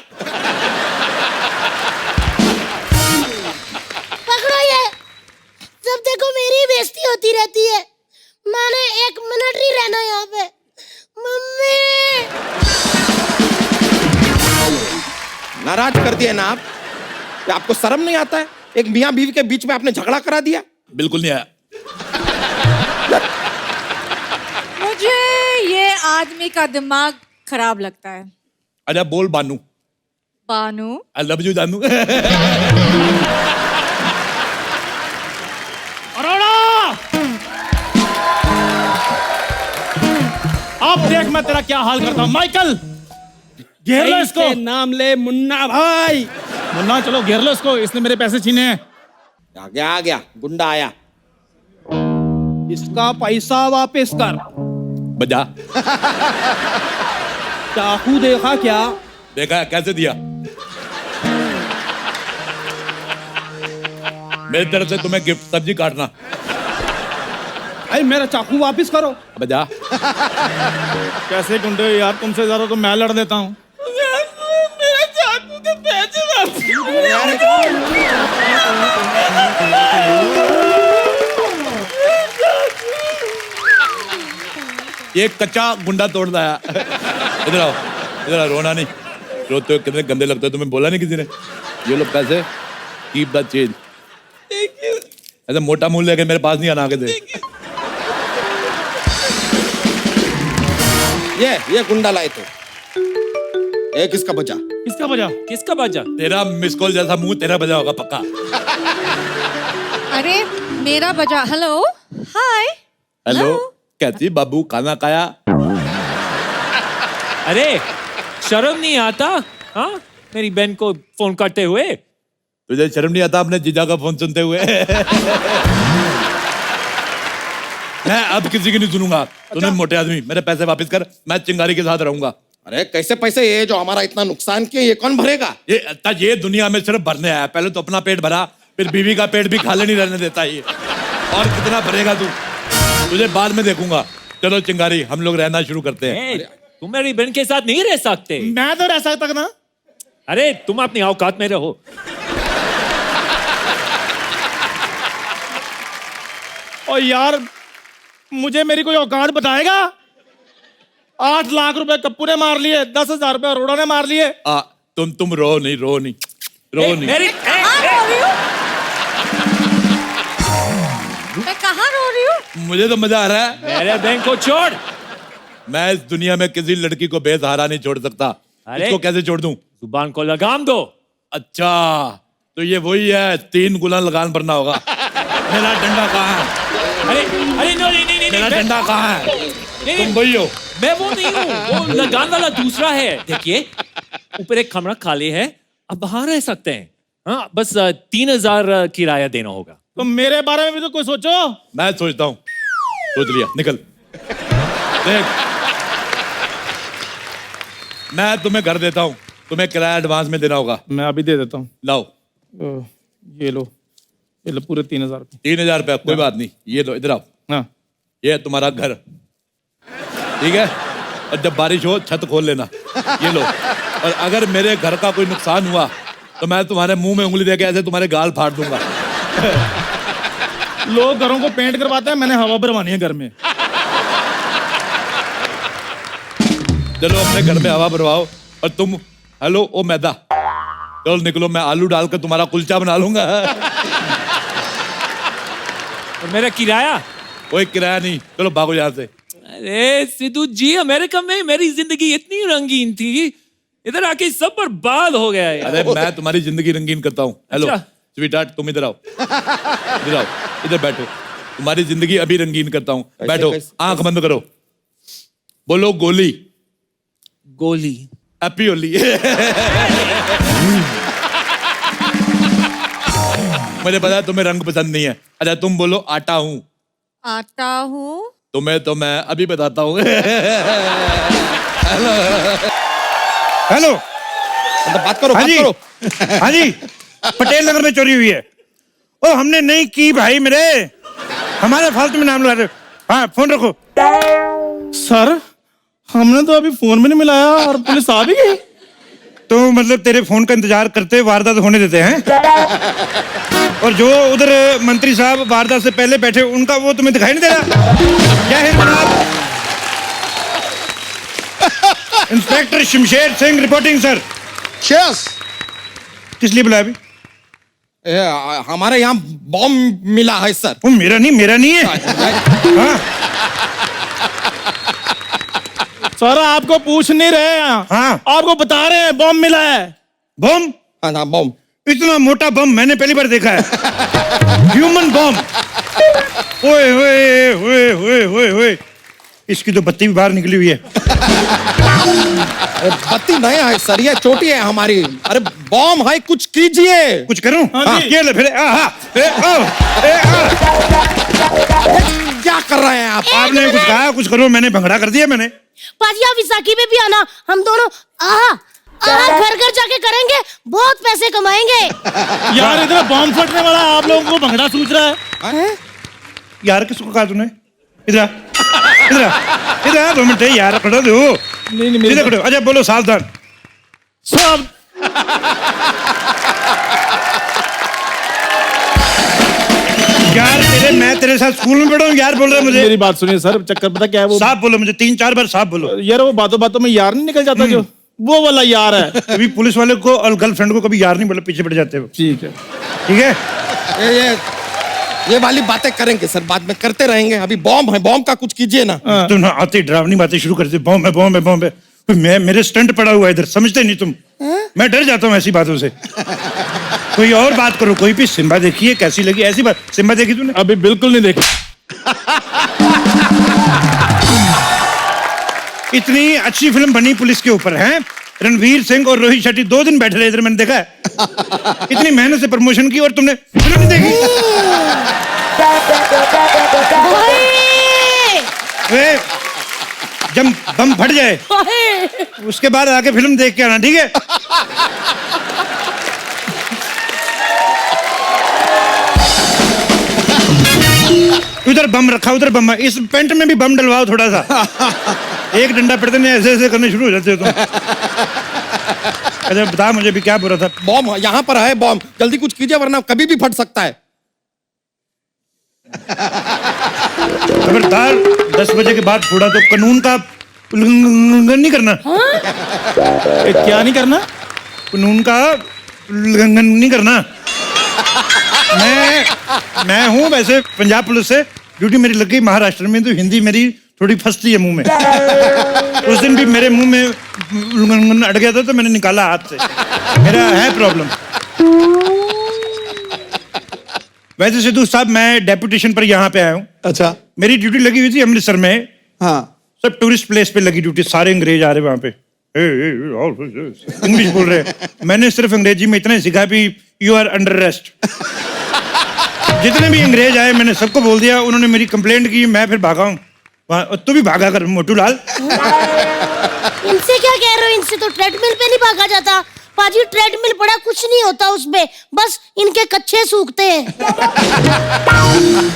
पकड़ो ये, जब देखो मेरी बेइज्जती होती रहती है। मैंने 1 मिनट नहीं रहना यहाँ पे। मम्मी, नाराज कर दिया ना आप? क्या आपको शर्म नहीं आता है? एक मियाँ बीवी के बीच में आपने झगड़ा करा दिया। बिल्कुल नहीं आया। मुझे ये आदमी का दिमाग खराब लगता है। अच्छा बोल बानू। बानू? आई लव यू जानू। अरोड़ा! अब देख मैं तेरा क्या हाल करता हूं। माइकल, घेर लो इसको। नाम ले मुन्ना भाई। मुन्ना, चलो घेर लो इसको, इसने मेरे पैसे छीने हैं। आ गया गुंडा आया। इसका पैसा वापस कर। बजा। चाकू देखा क्या? देखा कैसे दिया? मेरी तरफ से तुम्हें गिफ्ट, सब्जी काटना। अरे मेरा चाकू वापस करो। बजा। कैसे गुंडे यार, तुमसे ज्यादा तो मैं लड़ देता हूँ। मेरा चाकू के पैसे ये कच्चा गुंडा तोड़ लाया। इधर आओ, इधर आओ, रोना नहीं। रोते हो कितने गंदे लगते हो, तुम्हें बोला नहीं किसी ने? ये लो पैसे, कीप द चेंज। ऐसे मोटा मूल लेके मेरे पास नहीं आना आगे से। ये गुंडा लाए थे। ये किसका बचा? किसका बजा? किसका बाजा? तेरा मिस कॉल जैसा मुंह तेरा बजा होगा पक्का। अरे मेरा बजा। हेलो, हाय। हेलो, कैसी बाबू, खाना खाया? अरे शर्म नहीं आता? हाँ, मेरी बहन को फोन करते हुए। तुझे शर्म नहीं आता अपने जीजा का फोन सुनते हुए? मैं अब किसी की नहीं सुनूंगा। तूने मोटे आदमी, मेरे पैसे वापस कर, मैं चिंगारी के साथ रहूंगा। अरे कैसे पैसे? ये जो हमारा इतना नुकसान किया, ये कौन भरेगा? ये दुनिया में सिर्फ भरने आया। पहले तो अपना पेट भरा, फिर बीवी का पेट भी खाली नहीं रहने देता ये। और कितना भरेगा तू? तुझे बाद में देखूंगा। चलो चिंगारी, हम लोग रहना शुरू करते हैं। तुम मेरी बहन के साथ नहीं रह सकते। मैं तो रह सकता ना। अरे तुम अपनी औकात में रहो। और यार, मुझे मेरी कोई औकात बताएगा? 8 लाख रुपए कप्पू ने मार लिए, 10,000 रुपए अरोड़ा ने मार लिए। तुम रो नहीं, रो नहीं, रो नहीं। कहाँ रो रही हूँ? मैं कहाँ रो रही हूँ? मुझे तो मजा आ रहा है। मेरे बहन को छोड़। मैं इस दुनिया में किसी लड़की को बेसहारा नहीं छोड़ सकता। अरे इसको कैसे छोड़ दूं? जुबान को लगाम दो। अच्छा, तो ये वही है, 3 गुना लगान भरना होगा। मेरा डंडा कहाँ है? अरे अरे नहीं, मेरा डंडा कहाँ है? नहीं, तुम वही हो। मैं वो नहीं हूँ, वो लगान वाला दूसरा है। देखिए, ऊपर एक कमरा खाली है, अब बाहर रह सकते हैं। हाँ, बस 3,000 किराया देना होगा। तो मेरे बारे में भी तो कोई सोचो। मैं सोचता हूँ। सोच लिया, निकल। देख, मैं तुम्हें घर देता हूँ, तुम्हें किराया एडवांस में देना होगा। मैं अभी दे देता हूँ। लाओ। ये लो पूरे 3,000 रुपए। 3,000 रुपया, कोई बात नहीं। ये लो, इधर आओ। हाँ, ये है तुम्हारा घर, ठीक है? और जब बारिश हो छत खोल लेना। ये लो। और अगर मेरे घर का कोई नुकसान हुआ तो मैं तुम्हारे मुंह में उंगली देके ऐसे तुम्हारे गाल फाड़ दूंगा। लोग घरों को पेंट करवाते हैं, मैंने हवा भरवानी है घर में। चलो अपने घर में हवा भरवाओ। और तुम, हेलो ओ मैदा, चलो निकलो, मैं आलू डालकर तुम्हारा कुलचा बना लूंगा। और मेरा किराया? कोई किराया नहीं, चलो भागो यहाँ से। अरे सिद्धू जी, अमेरिका में मेरी जिंदगी इतनी रंगीन थी, इधर आके सब बर्बाद हो गया है। अरे मैं तुम्हारी जिंदगी रंगीन करता हूँ। हेलो अच्छा। स्वीटहार्ट, तुम इधर आओ। इधर आओ, इधर बैठो। तुम्हारी जिंदगी अभी रंगीन करता हूँ। बैठो, आंख बंद करो, बोलो गोली। गोली। हैप्पी होली। मुझे पता है तुम्हें रंग पसंद नहीं है। अच्छा तुम बोलो आटा हूँ। आता हूँ। तुम्हें तो मैं अभी बताता हूँ। हेलो। बात करो, हाँ बात जी। करो। हाँ जी, पटेल नगर में चोरी हुई है। ओ हमने नहीं की भाई मेरे, हमारे फालतू में नाम लगा रहे हो। हाँ फोन रखो। सर हमने तो अभी फोन में नहीं मिलाया और पुलिस आ भी गई। तो मतलब तेरे फोन का इंतजार करते वारदात होने देते हैं, और जो उधर मंत्री साहब वारदात से पहले बैठे उनका वो तुम्हें दिखाई नहीं दे रहा? जय हिंद जनाब। Inspector Shamsher Singh reporting sir. शेष किस लिए बुलाया अभी? हमारे यहाँ बॉम्ब मिला है सर। वो मेरा नहीं है। हाँ सर आपको पूछ नहीं रहे हैं, हाँ। आपको बता रहे हैं बॉम्ब मिला है। बम? हाँ बॉम्ब। इतना मोटा बम मैंने पहली बार देखा है। ह्यूमन बम। ओए ओए ओए ओए ओए ओए, इसकी तो बत्ती भी बाहर निकली हुई है। बत्ती नहीं है सर, ये चोटी है हमारी। अरे बॉम्ब है, कुछ कीजिए। कुछ करूं? हाँ जी। ये ले फिर। क्या कर रहे हैं आप? आपने कुछ कहा, कुछ करो, मैंने भंगड़ा कर दिया मैंने। पाजी आप विसाखी में भी आना, हम दोनों घर घर जाके करेंगे, बहुत पैसे कमाएंगे। यार इधर बॉम्ब फटने वाला है, आप लोगों को भंगड़ा सूझ रहा है। यार किसको कहा तूने? इधर आ, इधर आ, इधर आ, 2 मिनट यार, खड़ो दो। नहीं इधर खड़ो। अच्छा बोलो सावधान। सब यार मैं तेरे साथ स्कूल में पढ़ा हूँ, यार बोल रहा है मुझे। मेरी बात सुनिए सर, चक्कर पता क्या है वो? साफ बोलो मुझे, 3-4 बार साफ बोलो। यार वो बातों बातों में यार नहीं निकल जाता, जो वो वाला यार है। कभी पुलिस वाले को और गर्लफ्रेंड को कभी यार नहीं बोले, पीछे पड़ जाते हो। ठीक है। ठीक है। ये वाली बातें करेंगे सर, बाद में करते रहेंगे। अभी बॉम्ब है, बॉम्ब का कुछ कीजिए ना। तुम ना आते डरावनी बातें शुरू करते, बॉम्ब है बॉम्ब है बॉम्ब है। मैं मेरे स्टंट पड़ा हुआ है इधर, समझते नहीं तुम। मैं डर जाता हूँ ऐसी बातों से। कोई और बात करो, कोई भी। सिम्बा देखी है, कैसी लगी? ऐसी बात। सिम्बा देखी तूने? अभी बिल्कुल नहीं देखी। इतनी अच्छी फिल्म बनी पुलिस के ऊपर है, रणवीर सिंह और रोहित शेट्टी 2 दिन बैठे रहे इधर, मैंने देखा है। इतनी मेहनत से प्रमोशन की और तुमने फिल्म नहीं देखी? वे, जब बम फट जाए उसके बाद आके फिल्म देख के आना, ठीक है? उधर बम रखा, उधर बम। इस पेंट में भी बम डलवाओ थोड़ा सा। एक डंडा पड़ते नहीं, ऐसे ऐसे करने शुरू हो जाते हो तुम। अच्छा बता मुझे भी क्या बोल रहा था? बॉम्ब यहाँ पर है, बॉम्ब। जल्दी कुछ कीजिए वरना कभी भी फट सकता है। खबरदार 10 बजे के बाद फोड़ा तो कानून का उल्लंघन नहीं करना। क्या नहीं करना? कानून का उल्लंघन नहीं करना। मैं हूँ वैसे पंजाब पुलिस से, ड्यूटी मेरी लग गई महाराष्ट्र में, तो हिंदी मेरी थोड़ी फंसती है मुंह में। उस दिन भी मेरे मुंह में उल्लंघन अड़ गया था तो मैंने निकाला हाथ से। मेरा है प्रॉब्लम। वैसे सिद्धू साहब, मैं डेपुटेशन पर यहाँ पे आया हूँ। अच्छा। मेरी ड्यूटी लगी हुई थी अमृतसर में। हाँ। सब टूरिस्ट प्लेस पे लगी ड्यूटी, सारे अंग्रेज आ रहे वहां पे, इंग्लिश बोल रहे। मैंने सिर्फ अंग्रेजी में इतना ही सीखा भी यू आर अंडर अरेस्ट। जितने भी अंग्रेज आए मैंने सबको बोल दिया, उन्होंने मेरी कंप्लेंट की, मैं फिर भागा हूँ वहां। तू भी भागा कर मोटू लाल। इनसे क्या कह रहे हो? इनसे तो ट्रेडमिल पे नहीं भागा जाता पाजी। ट्रेडमिल पड़ा, कुछ नहीं होता उसमें, बस इनके कच्चे सूखते हैं।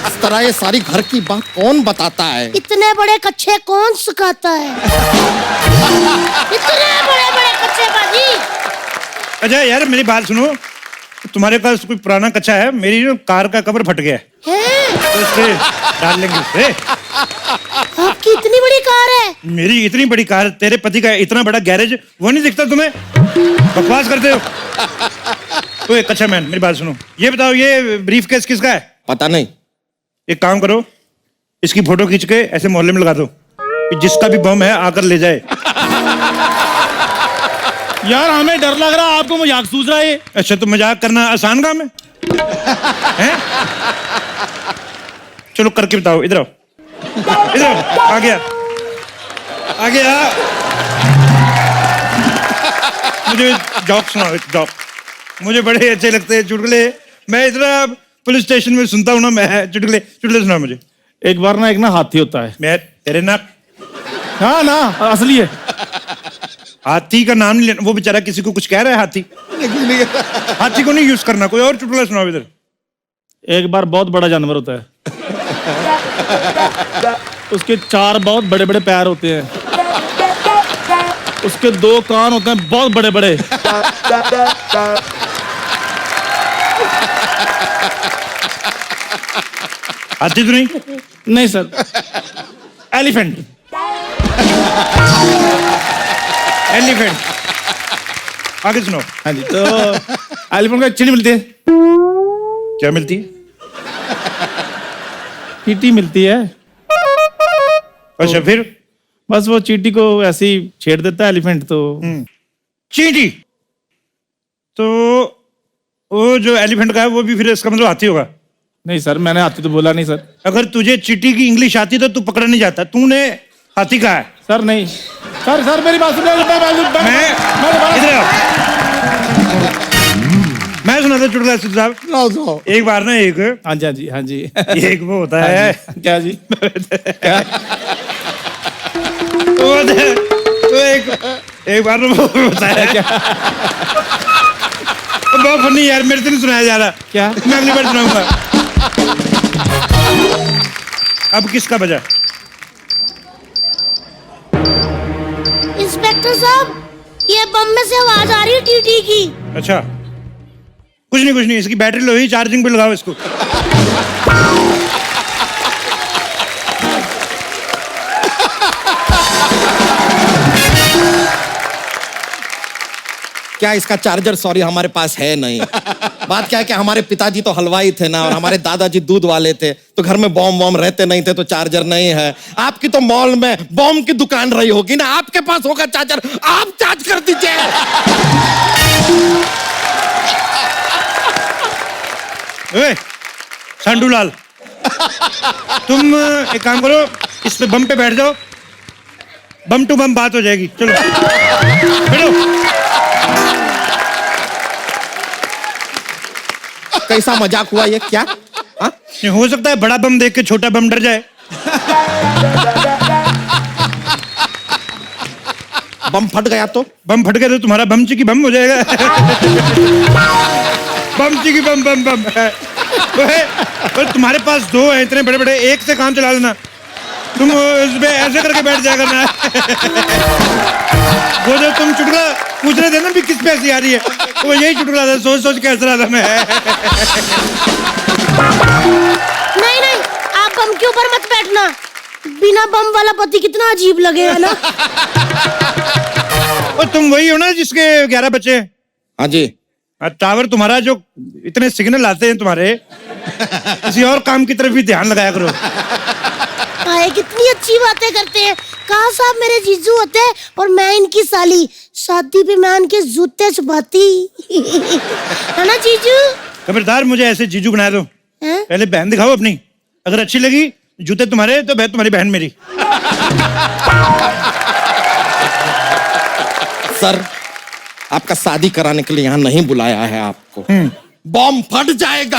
इस तरह ये सारी घर की बात कौन बताता है? इतने बड़े कच्चे कौन सुखाता है? इतने बड़े बड़े कच्चे पाजी। अच्छा यार मेरी बात सुनो, तुम्हारे पास कोई पुराना कच्चा है? मेरी कार का कवर फट गया है, तो इससे डाल लेंगे उससे। आपकी इतनी बड़ी कार है? मेरी इतनी बड़ी कार, तेरे पति का इतना बड़ा गैरेज, वो नहीं दिखता तुम्हें? बकवास करते हो। ओए कच्चा मैन, मेरी बात सुनो, ये बताओ ये ब्रीफकेस किसका है? पता नहीं। एक काम करो, इसकी फोटो खींच के ऐसे मोहल्ले में लगा दो कि जिसका भी बम है आकर ले जाए। यार हमें डर लग रहा है, आपको मजाक सूझ रहा है। अच्छा तो मजाक करना आसान काम है? हैं? चलो करके बताओ। इधर आओ, इधर आओ। आ गया, आ गया। मुझे जॉक सुनाओ, जॉक। मुझे बड़े अच्छे लगते हैं चुटकुले, मैं इतना पुलिस स्टेशन में सुनता हूँ ना, मैं चुटकुले चुटकुले सुना मुझे। एक बार ना एक ना हाथी होता है। मैं तेरे ना हाँ ना, असली है। हाथी का नाम नहीं लेना, वो बेचारा किसी को कुछ कह रहा है हाथी। हाथी को नहीं यूज करना, कोई और चुटकुला सुनाओ इधर। एक बार बहुत बड़ा जानवर होता है, उसके 4 बहुत बड़े बड़े पैर होते हैं, उसके 2 कान होते हैं बहुत बड़े बड़े। हाथी तो नहीं? नहीं सर, एलिफेंट। एलिफेंट। आगे सुनो। हाँ जी, तो एलिफेंट को एक चींटी मिलती है। क्या मिलती है? चींटी मिलती है। अच्छा फिर? बस वो चींटी को ऐसे ही छेड़ देता है एलिफेंट, तो चींटी तो वो जो एलिफेंट का है वो भी फिर इसका मतलब हाथी होगा? नहीं सर, मैंने हाथी तो बोला नहीं सर। अगर तुझे चींटी की इंग्लिश आती तो तू पकड़ा नहीं जाता, तूने हाथी कहा है। सर नहीं, सर मेरी बात सुनिए। इधर आओ। मैं सुना था चुटकुला सिद्धू साहब। एक बार ना एक, हाँ जी हाँ जी हाँ जी। एक वो होता है। क्या जी? क्या? तो एक बार वो होता है क्या? बहुत फनी यार, मेरे से नहीं सुनाया जा रहा। क्या? मैं अगली बार सुनाऊंगा। अब किसका बजा? इंस्पेक्टर साहब, ये बम में से आवाज आ रही है टीटी की। अच्छा, कुछ नहीं, इसकी बैटरी लो ही, चार्जिंग पे लगाओ इसको। क्या इसका चार्जर सॉरी हमारे पास है नहीं। बात क्या है कि हमारे पिताजी तो हलवाई थे ना, और हमारे दादाजी दूध वाले थे, तो घर में बॉम्ब रहते नहीं थे, तो चार्जर नहीं है। आपकी तो मॉल में बॉम्ब की दुकान रही होगी ना, आपके पास होगा चार्जर, आप चार्ज कर दीजिए। सांडूलाल, तुम एक काम करो, इस पे बम पे बैठ जाओ, बम टू बम बात हो जाएगी। चलो बैठो। कैसा मजाक हुआ ये? क्या हाँ? हो सकता है बड़ा बम देख के छोटा बम डर जाए। बम फट गया तो? बम फट गया तो तुम्हारा बम चिकी बम हो जाएगा। बम चिकी बम बम बम। पर तुम्हारे पास 2 हैं इतने बड़े बड़े, एक से काम चला लेना। तुम इसमें ऐसे करके बैठ जाएगा ना। वो जो तुम चुटकुला पूछ रहे थे ना भी किस पे हंसी आ रही है, वो यही चुटकुला था, सोच सोच के हंस रहा था मैं। नहीं, आप बम के ऊपर मत बैठना, बिना बम वाला पति कितना अजीब लगेगा ना। और तुम वही हो ना जिसके 11 बच्चे हैं? हाँ जी। टावर तुम्हारा जो इतने सिग्नल आते हैं तुम्हारे, किसी और काम की तरफ भी ध्यान लगाया करो। हाय, कितनी अच्छी बातें करते हैं। कहा साहब मेरे जीजू होते और मैं इनकी साली, शादी पे मैं इनके जूते छुपाती। है ना जीजू? खबरदार मुझे ऐसे जीजू बना दो। पहले बहन दिखाओ अपनी, अगर अच्छी लगी जूते तुम्हारे तो तुम्हारी बहन मेरी। सर, आपका शादी कराने के लिए यहाँ नहीं बुलाया है आपको। बम फट जाएगा।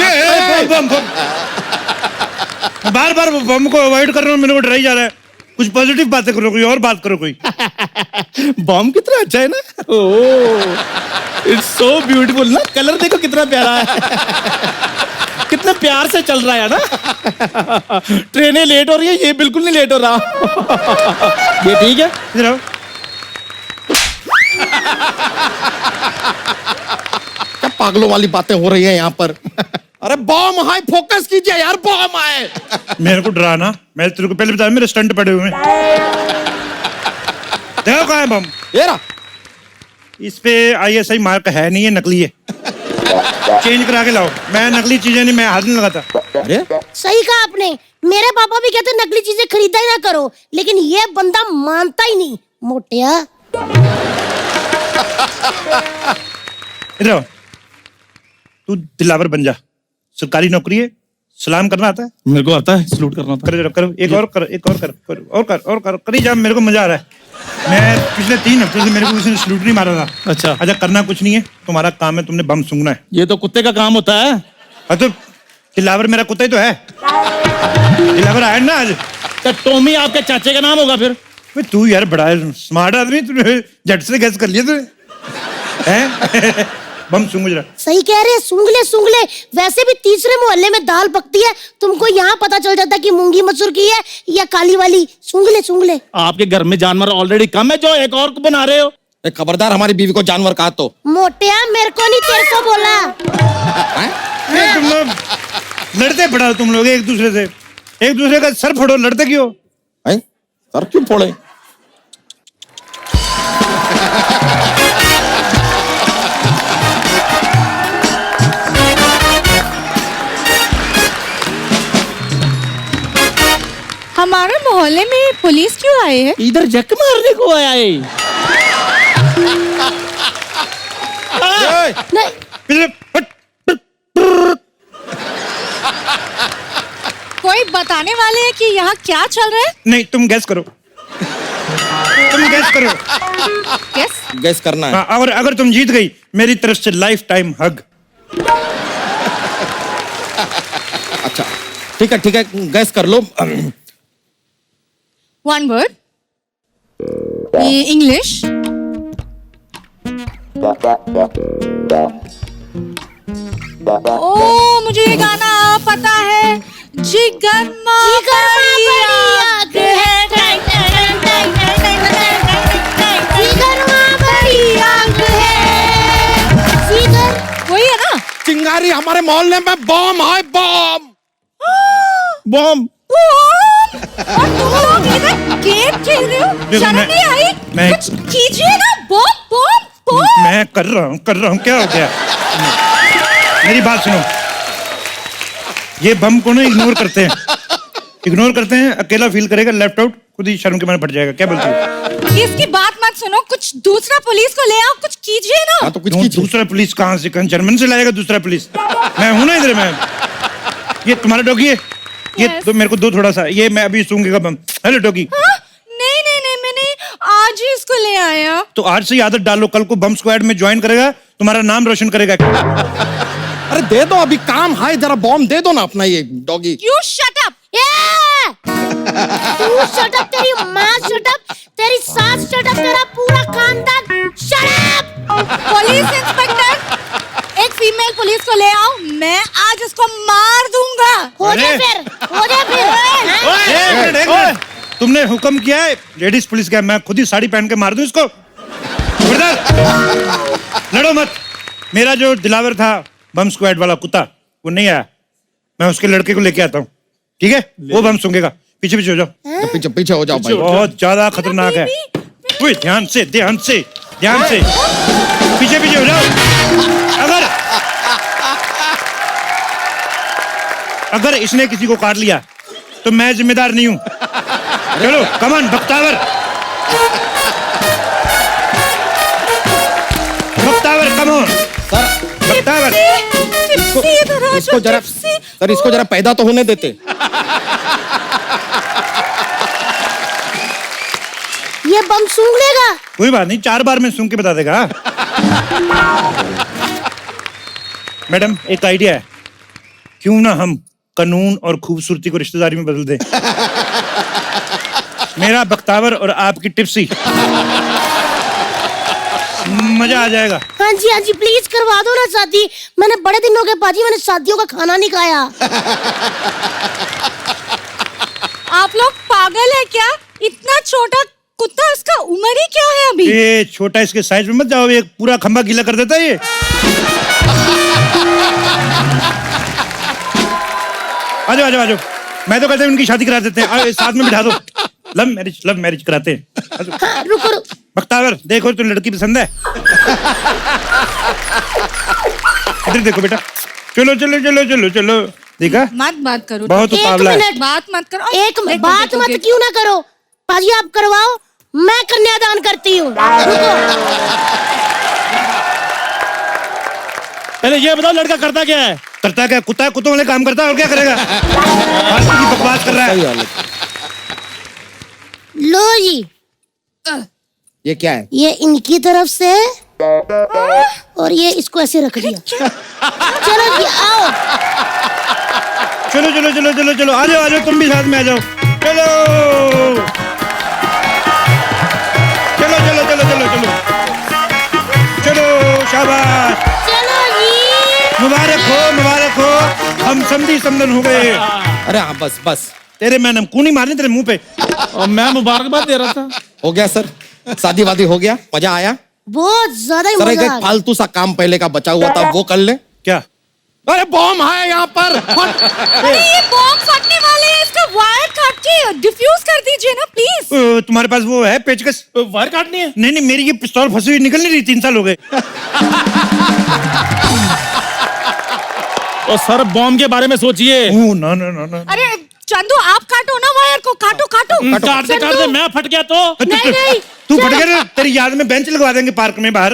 बार बार बम को अवॉइड कर रहा हूँ, मेरे को डराई जा रहा है। कुछ पॉजिटिव बातें करो, कोई और बात करो कोई। बॉम्ब कितना अच्छा है ना। ओह, इट्स सो ब्यूटीफुल ना, कलर देखो कितना प्यारा है। कितने प्यार से चल रहा है ना। ट्रेनें लेट हो रही है, ये बिल्कुल नहीं लेट हो रहा। ये ठीक है। इधर आओ। क्या पागलों वाली बातें हो रही है यहाँ पर? अरे बॉम हाई फोकस कीजिए यार, बॉम आए। मेरे को डराना, मैं तेरे को पहले बताया मेरे स्टंट पड़े हुए हैं। देखो कहाँ है बम? ये रहा। इस पे ISI मार्क है नहीं, है नकली है। चेंज करा के लाओ। मैं नकली चीजें नहीं, मैं हाथ नहीं लगाता। अरे सही कहा आपने, मेरे पापा भी कहते नकली चीजें खरीदा ही ना करो, लेकिन ये बंदा मानता ही नहीं। मोटिया इधर आओ। तू दिलावर बन जा, सरकारी नौकरी है, सलाम करना आता है? मेरे को आता है, सलूट करना आता है। करो, एक और कर, एक और कर, और कर, करी जा। मेरे को मजा आ रहा है। मैं पिछले 3 हफ्ते से मेरे को किसी ने सलूट नहीं मारा था। अच्छा करना कुछ नहीं है, तुम्हारा काम है, तुमने बम सूंघना है। ये तो कुत्ते का काम होता है। हाँ तो दिलावर मेरा कुत्ता ही तो है। दिलावर आया ना आज। तो टॉमी आपके चाचे का नाम होगा फिर? भाई तू यार बड़ा स्मार्ट आदमी, तूने झट से गैस कर लिया तूने हैं? बम सूंघ रहा। सही कह रहे, सूंघ ले। वैसे भी तीसरे मोहल्ले में दाल पकती है, तुमको यहाँ पता चल जाता कि मूंगी मसूर की है या काली वाली। सूंघ ले। आपके घर में जानवर ऑलरेडी कम है, जो एक और को बना रहे हो। खबरदार हमारी बीवी को जानवर कहा तो। मोटिया मेरे को नहीं, तेरे को बोला। नहीं, तुम लोग लड़ते बड़ा हो तुम लोग एक दूसरे से, एक दूसरे का सर फोड़ो, लड़ते क्यों? सर क्यों फोड़े? हमारे मोहल्ले में पुलिस क्यों आए हैं? इधर जक मारने को आया है। नहीं, कोई बताने वाले हैं कि यहाँ क्या चल रहा है? नहीं, तुम गैस करो। गैस करना है। हाँ, और अगर तुम जीत गई मेरी तरफ से लाइफ टाइम हग। अच्छा ठीक है, गैस कर लो। One word. English. ओ, मुझे ये गाना पता है। जिगर माँ बड़ी आग है। जिगर माँ बड़ी आग है। जिगर वही है ना? चिंगारी हमारे मोहल्ले में बम है, बम। और तुम लोग इधर गेम खेल रहे हो? देखो, शर्म नहीं आई? मैं- कुछ कीजिए ना। बम। मैं कर रहा हूँ, क्या हो गया? मेरी बात सुनो, ये बम को ना इग्नोर करते हैं, अकेला फील करेगा, लेफ्ट आउट, खुद ही शर्म के मारे फट जाएगा। क्या बोलती हो? इसकी बात मत सुनो, कुछ दूसरा पुलिस को ले आओ, कुछ कीजिए ना। हाँ तो कुछ कीजिए। दूसरा पुलिस कहाँ से? जर्मन से लाएगा दूसरा पुलिस? मैं हूं ना इधर। मैं ये तुम्हारा डॉगी है, ये तो मेरे को दो थोड़ा सा, ये मैं अभी सूंघेगा बम। Hello doggy. हाँ? नहीं, मैंने आज ही इसको ले आया। तो आज से ही आदत डालो, कल को बम स्क्वाड में ज्वाइन करेगा, तुम्हारा नाम रोशन करेगा। अरे दे दो, अभी काम है, जरा बॉम्ब दे दो ना अपना ये डॉगी। You shut up! तू शट अप, तेरी माँ शट अप, तेरी सास शट अप, तेरा पूरा खानदान शट अप। पुलिस इंस्पेक्टर, एक फीमेल पुलिस को ले आओ, मैं आज इसको मार दूंगा। हो जाए फिर। एक मिनट। तुमने हुक्म किया है, लेडीज पुलिस का, मैं खुद ही साड़ी पहन के मार दूं इसको? खबरदार, लड़ो मत। मेरा जो दिलावर था बम स्क्वाड वाला कुत्ता, वो नहीं आया, मैं उसके लड़के को लेके आता हूँ, ठीक है? वो बम सूंघेगा। पीछे हो जाओ। पीछे हो जाओ भाई। बहुत ज्यादा खतरनाक है। ओए, ध्यान से। पीछे हो जाओ। अगर इसने किसी को काट लिया तो मैं जिम्मेदार नहीं हूं। चलो कमान बख्तावर, कमोन बख्तावर। इसको जरा पैदा तो होने देते। ये बम सूंघ लेगा। कोई बात नहीं, 4 बार में सूंघ के बता देगा। मैडम, एक आइडिया है, क्यों ना हम कानून और खूबसूरती को रिश्तेदारी में बदल दें? मेरा बख्तावर और आपकी टिप्सी, मजा आ जाएगा। हाँ जी, प्लीज करवा दो ना शादी। मैंने बड़े दिन हो गए बाजी, मैंने शादियों का खाना नहीं खाया। आप लोग पागल है क्या? इतना छोटा कुत्ता, इसका उम्र ही क्या है अभी? ये छोटा, इसके साइज में मत जाओ, एक पूरा खंबा गीला कर देता है ये। आ जाओ। मैं तो कहता हूँ उनकी शादी करा देते हैं, साथ में बिठा दो। लव मैरिज कराते हैं। हाँ, रुको। बख्तावर, देखो तो लड़की पसंद है? इधर देखो बेटा। चलो। देखा? बात करो। बहुत उतावला है। बात मत करो। एक बात मत क्यों ना करो पाजी, आप करवाओ, मैं कन्यादान करती हूँ। रुको। पहले ये बताओ, लड़का करता क्या है? करता क्या? कुत्तों वाले काम करता है, और क्या करेगा? बकवास कर रहा है। लो जी, ये क्या है? ये इनकी तरफ से और ये इसको ऐसे रख दिया। चलो जी, आओ। चलो चलो चलो चलो चलो आ जाओ तुम भी साथ में आ जाओ चलो चलो चलो चलो चलो चलो चलो शाबाश चलो जी। मुबारक हो हम समधी समदन हो गए। अरे हाँ बस बस तेरे मैं नमकूनी मारने तेरे मुंह पे। और मैं मुबारकबाद दे रहा था। हो गया सर, शादी वादी हो गया, मजा आया। बहुत ज्यादा ही सर एक मजा आ गया। फालतू सा काम पहले का बचा हुआ था वो कर ले। क्या? अरे बॉम्ब है यहाँ पर। अरे ये बॉम्ब फटने वाले हैं, इसका वायर काट के डिफ्यूज कर दीजिए ना प्लीज। तुम्हारे पास वो है पेचकस? वायर काटनी है? नहीं मेरी ये पिस्तौल फंसी हुई निकल नहीं रही, 3 साल हो गए। और सर बॉम्ब के बारे में सोचिए। ना ना ना ना अरे चंदू आप काटो ना वायर को, काटो काटो। काटते चंदू। काटते मैं फट गया तो। नहीं नहीं तू फट गया ना, तेरी याद में बेंच लगवा देंगे पार्क में बाहर।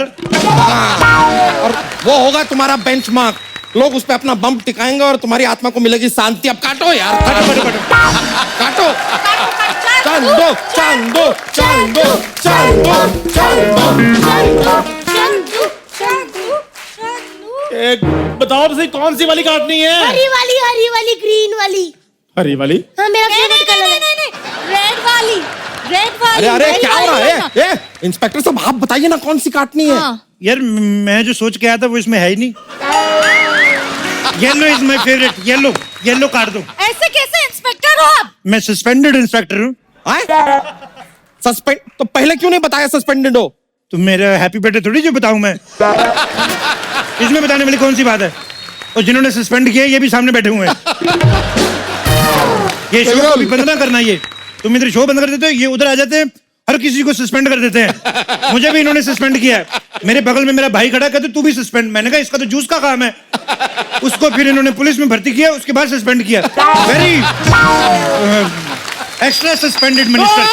और वो होगा तुम्हारा बेंचमार्क, लोग उस पे अपना बम टिकाएंगे और तुम्हारी आत्मा को मिलेगी शांति। अब काटो यार, काटो। चंदो चंदो चंदो चंदो चंदो। चंदू एक बताओ तो सही कौन सी वाली काटनी है? हरी वाली ग्रीन वाली। हरी वाली? हाँ मेरा नहीं फेवरेट कलर है। नहीं रेड वाली अरे अरे रेड क्या हो वाली रहा है? इंस्पेक्टर साहब आप बताइए ना कौन सी काटनी है? हाँ। यार मैं जो सोच के आया था वो इसमें है ही नहीं। Yellow is my favourite, yellow काट दो। ऐसे कैसे इंस्पेक्टर हो आप? मैं सस्पेंडेड इंस्पेक्टर हूँ। सस्पेंड तो पहले क्यों नहीं बताया सस्पेंडेड हो? तुम मेरा हैप्पी बर्थडे थोड़ी जो बताऊं मैं। इसमें बताने वाली कौन सी बात है? और जिन्होंने सस्पेंड किया ये भी सामने बैठे हुए हैं। ये शो अभी बंद ना करना, ये तुम इधर शो बंद कर देते हो, ये उधर आ जाते हैं, हर किसी को सस्पेंड कर देते हैं। मुझे भी इन्होंने सस्पेंड किया है। मेरे बगल में मेरा भाई खड़ा, कहते तू भी सस्पेंड। मैंने कहा इसका तो जूस का काम है। उसको फिर इन्होंने पुलिस में भर्ती किया, उसके बाद सस्पेंड किया। Very extra suspended minister.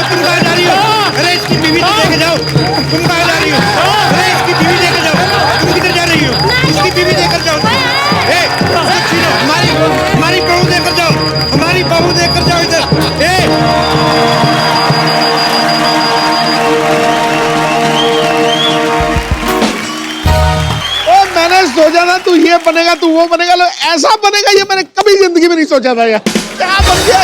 तुम कहाँ जा रही हो? अरे इसकी बीवी तो लेके जाओ। तुम कहाँ जा रही हो? अरे इसकी बीवी लेके जाओ। तुम किधर जा रही हो? इसकी बीवी लेकर जाओ। हमारी बहू लेकर जाओ, हमारी बहू लेकर जाओ इधर। मैंने सोचा था तू ये बनेगा, तू वो बनेगा, ऐसा बनेगा ये मैंने कभी जिंदगी में नहीं सोचा था यार। क्या बन गया?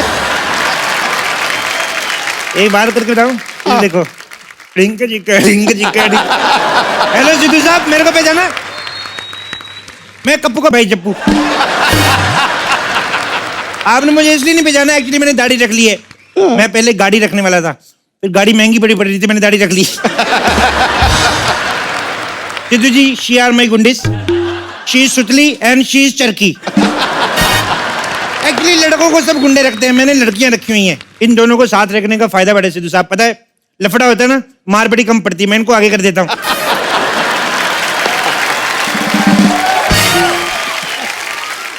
एक बार करके बताऊं? ये देखो रिंग जी का हेलो सिद्धू साहब, मेरे को पहचाना? मैं कप्पू का भाई चप्पू। आपने मुझे इसलिए नहीं पहचाना, एक्चुअली मैंने दाढ़ी रख ली है। मैं पहले गाड़ी रखने वाला था, फिर गाड़ी महंगी पड़ रही थी, मैंने दाढ़ी रख ली। Sidhu ji, she are my गुंडिस, शी इज सुतली एंड शी इज चरकी। एक्चुअली लड़कों को सब गुंडे रखते हैं, मैंने लड़कियां रखी हुई हैं। इन दोनों को साथ रखने का फायदा बड़ा है सिद्धू साहब, पता है? लफड़ा होता है ना, मार बड़ी कम पड़ती है। मैं इनको आगे कर देता हूँ।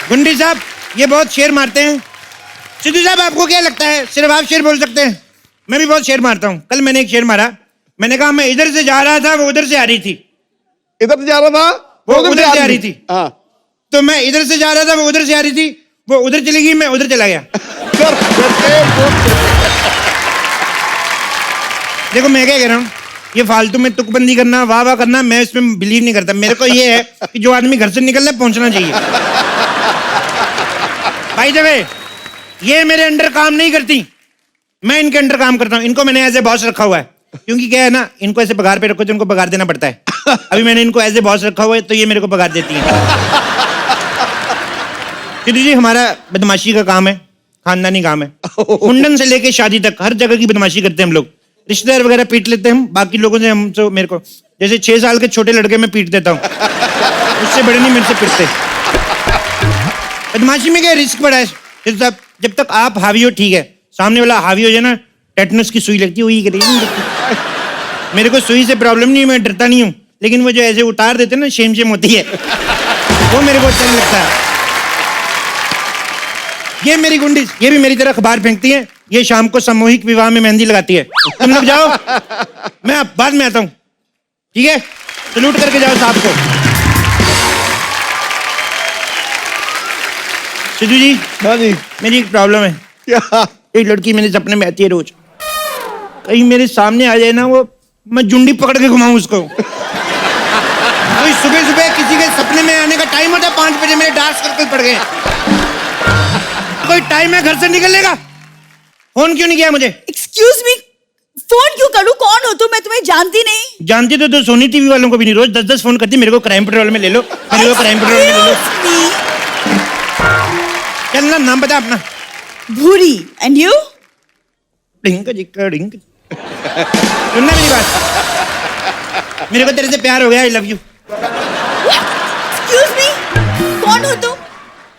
गुंडी साहब ये बहुत शेर मारते हैं। सिद्धू साहब आपको क्या लगता है सिर्फ आप शेर बोल सकते हैं? मैं भी बहुत शेर मारता हूँ। कल मैंने एक शेर मारा, मैंने कहा मैं इधर से जा रहा था, वो उधर से आ रही थी। इधर जा रहा था, वो उधर से आ रही थी। हाँ। तो मैं इधर से जा रहा था, वो उधर से आ रही थी। वो उधर चली गई, मैं उधर चला गया। देखो मैं क्या कह रहा हूँ, ये फालतू में तुकबंदी करना, वाह वाह करना, मैं इसमें बिलीव नहीं करता। मेरे को ये है कि जो आदमी घर से निकलना है पहुंचना चाहिए। भाई जब ये मेरे अंडर काम नहीं करती, मैं इनके अंडर काम करता हूँ। इनको मैंने एज ए बॉस रखा हुआ है, क्योंकि क्या है ना, इनको ऐसे पगार पे रखो तो इनको पगार देना पड़ता है। अभी मैंने इनको एज ए बॉस रखा हुआ है तो ये मेरे को पगार देती है। सिद्धू जी हमारा बदमाशी का काम है, खानदानी काम है। मुंडन से लेके शादी तक हर जगह की बदमाशी करते हैं हम लोग। रिश्तेदार वगैरह पीट लेते हैं हम, बाकी लोगों से हम तो मेरे को जैसे 6 साल के छोटे लड़के मैं पीट देता हूँ, उससे बड़े नहीं मेरे से पीटते। बदमाशी में क्या रिस्क बड़ा है सिद्धू साहब? जब तक आप हावी हो ठीक है, सामने वाला हावी हो जाए ना, टेटनस की सुई लगती है, वही करिए। मेरे को सुई से प्रॉब्लम नहीं है, मैं डरता नहीं हूँ, लेकिन वो जो ऐसे उतार देते हैं ना, शेम शेम होती है, वो मेरे को अच्छा नहीं लगता है। ये मेरी गुंडी, ये भी मेरी तरह अखबार फेंकती है। ये शाम को सामूहिक विवाह में मेहंदी लगाती है। तुम लोग जाओ, मैं बाद में आता हूँ, ठीक है? सलूट करके जाओ साहब को। सिद्धू जी, हाँ जी। मेरी एक प्रॉब्लम है। क्या? एक लड़की मेरे सपने में आती है रोज, कहीं मेरे सामने आ जाए ना वो, मैं जुंडी पकड़ के घुमाऊं उसको। कोई सुबह सुबह किसी के सपने में आने का टाइम होता है 5 बजे, मेरे डार्क सर्कल पड़ गए। कोई टाइम है घर से निकलने का? फोन क्यों नहीं किया मुझे? एक्सक्यूज मी, फोन क्यों करूं? कौन हो तुम? मैं तुम्हें जानती नहीं। जानती तो सोनी टीवी वालों को भी नहीं, रोज 10-10 फोन करती, मेरे को क्राइम पेट्रोल में ले लो, मेरे को क्राइम पेट्रोल में ले लो। चलना, नाम बता अपना। भूरी। And you? डिंक जिक्का डिंक। सुनना मेरी बात, मेरे को तेरे से प्यार हो गया, I love you. Excuse me, कौन हो तुम?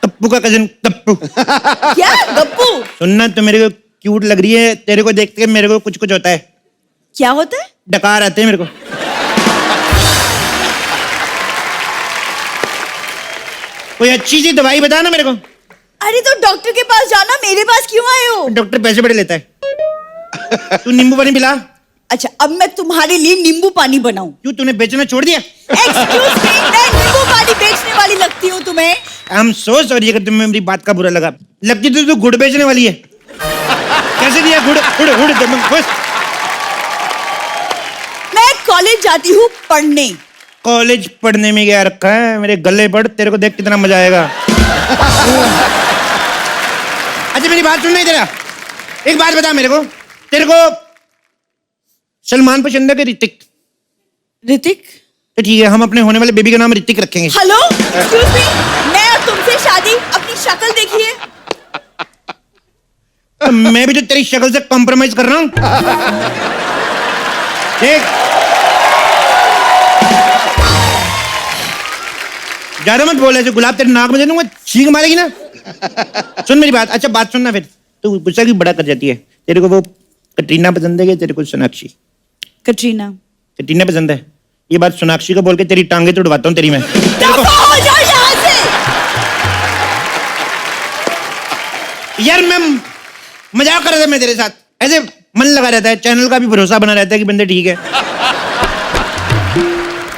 गप्पू का कजिन गप्पू। क्या गप्पू? सुनना, तो मेरे को क्यूट लग रही है, तेरे को देख के मेरे को कुछ कुछ होता है। क्या होता है? डकार आते हैं मेरे को। कोई अच्छी सी दवाई बता ना मेरे को। अरे तो डॉक्टर के पास जाना, मेरे पास क्यों आए हो? डॉक्टर पैसे बड़े लेता है। तू नींबू पानी पिला। अच्छा, अब मैं तुम्हारे लिए नींबू पानी बनाऊं? क्यों, तूने बेचना छोड़ दिया? एक्सक्यूज मी, मैं नींबू पानी बेचने वाली लगती हूँ तुम्हें? आई एम सो सॉरी अगर तुम्हें मेरी बात का बुरा लगा। लगती तो तू गुड़ बेचने वाली है। कैसे दिया गुड़? गुड़ गुड़ खुश। मैं कॉलेज जाती हूँ पढ़ने। कॉलेज पढ़ने में क्या रखा है? मेरे गले पढ़, तेरे को देख कितना मजा आएगा। अच्छा मेरी बात सुन नहीं तेरा, एक बात बता मेरे को, तेरे को सलमान पसंद है कि ऋतिक? ऋतिक? तो ठीक है, हम अपने होने वाले बेबी का नाम ऋतिक रखेंगे। हेलो, एक्सक्यूज मी, मैं और तुमसे शादी, अपनी शक्ल देखिए। तो मैं भी तो तेरी शक्ल से कॉम्प्रोमाइज कर रहा हूँ। देख, ज्यादा मत बोल, ऐसे गुलाब तेरे नाक में दे दूंगा, छींक मारेगी ना। सुन मेरी बात। अच्छा बात सुनना, फिर तू गुस्सा क्यों बड़ा कर जाती है? तेरे को वो कटरीना पसंद है कि तेरे को सोनाक्षी? कटरीना। कटरीना पसंद है? ये बात सोनाक्षी को बोल के तेरी टांगे तोड़वाता हूँ तेरी मैं। दफा हो जाओ यहाँ से। यार मैं मजाक कर रहा था मैं तेरे साथ, ऐसे मन लगा रहता है, चैनल का भी भरोसा बना रहता है कि बंदे ठीक है।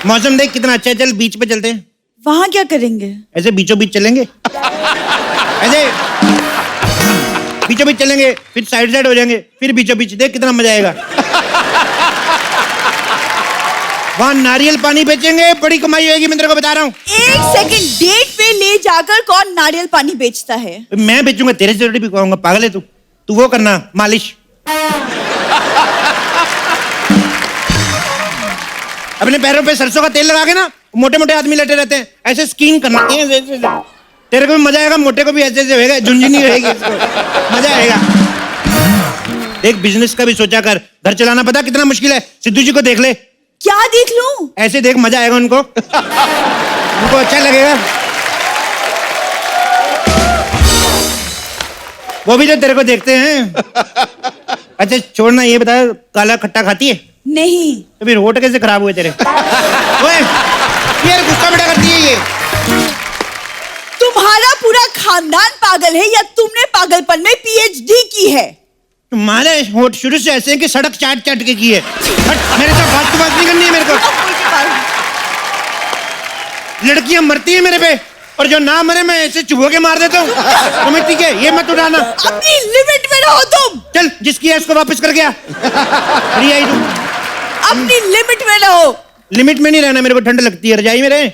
मौसम देख कितना अच्छा है, चल बीच पे चलते हैं। वहां क्या करेंगे? ऐसे बीचों बीच चलेंगे, ऐसे बीचों बीच चलेंगे, फिर साइड साइड हो जाएंगे, फिर बीचों बीच, देख कितना मजा आएगा। वहां नारियल पानी बेचेंगे, बड़ी कमाई होगी, मैं तेरे को बता रहा हूँ। एक सेकंड, डेट पे ले जाकर कौन नारियल पानी बेचता है? मैं बेचूंगा, तेरे से भी कहूंगा, पागल है तू? तू वो करना मालिश, अपने पैरों पे सरसों का तेल लगा के ना, मोटे मोटे आदमी लेटे रहते हैं, ऐसे स्कीइंग करना। तेरे को भी मजा आएगा, मोटे को भी ऐसे ऐसे होएगा, झुंझुनी रहेगी, मजा आएगा। देख बिजनेस का भी सोचा कर, घर चलाना पता कितना मुश्किल है, सिद्धू जी को देख ले। क्या देख लूं? ऐसे देख, मजा आएगा उनको, उनको अच्छा लगेगा। वो भी तो तेरे को देखते हैं। अच्छा छोड़ना, ये बता, काला खट्टा खाती है? नहीं। तो फिर होठ कैसे खराब हुए तेरे? ओए, ये गुस्सा बेटा करती है ये। तुम्हारा पूरा खानदान पागल है या तुमने पागलपन में पीएचडी की है? तुम्हारे होठ शुरू से ऐसे हैं कि सड़क चाट चाट के की है। हट, मेरे साथ बात नहीं करनी है मेरे को। लड़कियां मरती है मेरे पे, और जो ना मरे मैं ऐसे चुभो के मार देता हूँ। तुम्हें ठीक है, ये मत उठाना। अपनी लिमिट में रहो तुम। चल, जिसकी है उसको वापस कर गया। अरे आई तुम अपनी लिमिट में रहो। लिमिट में नहीं रहना, मेरे को ठंड लगती है, रजाई में रहे।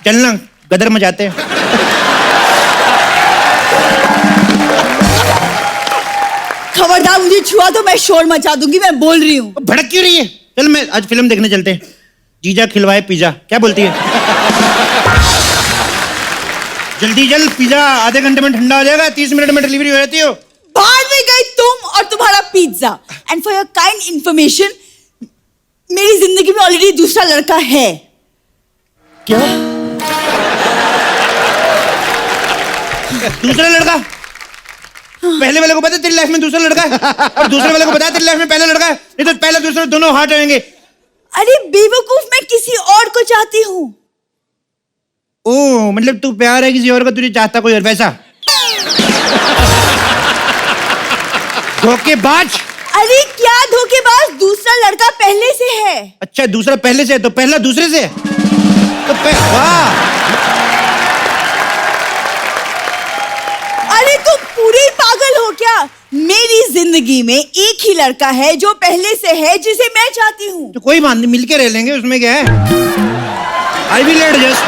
चलना, गदर मचाते हैं। खबरदार मुझे छुआ तो मैं शोर मचा दूंगी, मैं बोल रही हूँ। भड़क क्यों रही है? चल मैं आज फिल्म देखने चलते हैं, जीजा खिलवाए पिज्जा, क्या बोलती है? जल्दी चल, पिज्जा आधे घंटे में ठंडा हो जाएगा, 30 मिनट में डिलीवरी हो जाती हो। बाहर में गई तुम और तुम्हारा pizza. And for your kind information, मेरी जिंदगी में ऑलरेडी दूसरा लड़का है। क्या? दूसरा लड़का? पहले वाले को पता तेरी लाइफ में दूसरा लड़का है, और दूसरे वाले को पता तेरी लाइफ में पहला लड़का है? नहीं तो पहला दूसरा दोनों हार्ट होंगे। अरे बेवकूफ, मैं किसी और को चाहती हूँ। ओ, मतलब तू प्यार है किसी और का, तुझे चाहता कोई और, वैसा? धोखेबाज। अरे क्या धोखेबाज, दूसरा लड़का पहले से है। अच्छा दूसरा पहले से है, तो पहला दूसरे से है? तो वाह, क्या? मेरी जिंदगी में एक ही लड़का है जो पहले से है, जिसे मैं चाहती हूँ। तो कोई बात नहीं, मिलके रह लेंगे, उसमें क्या है? I will adjust.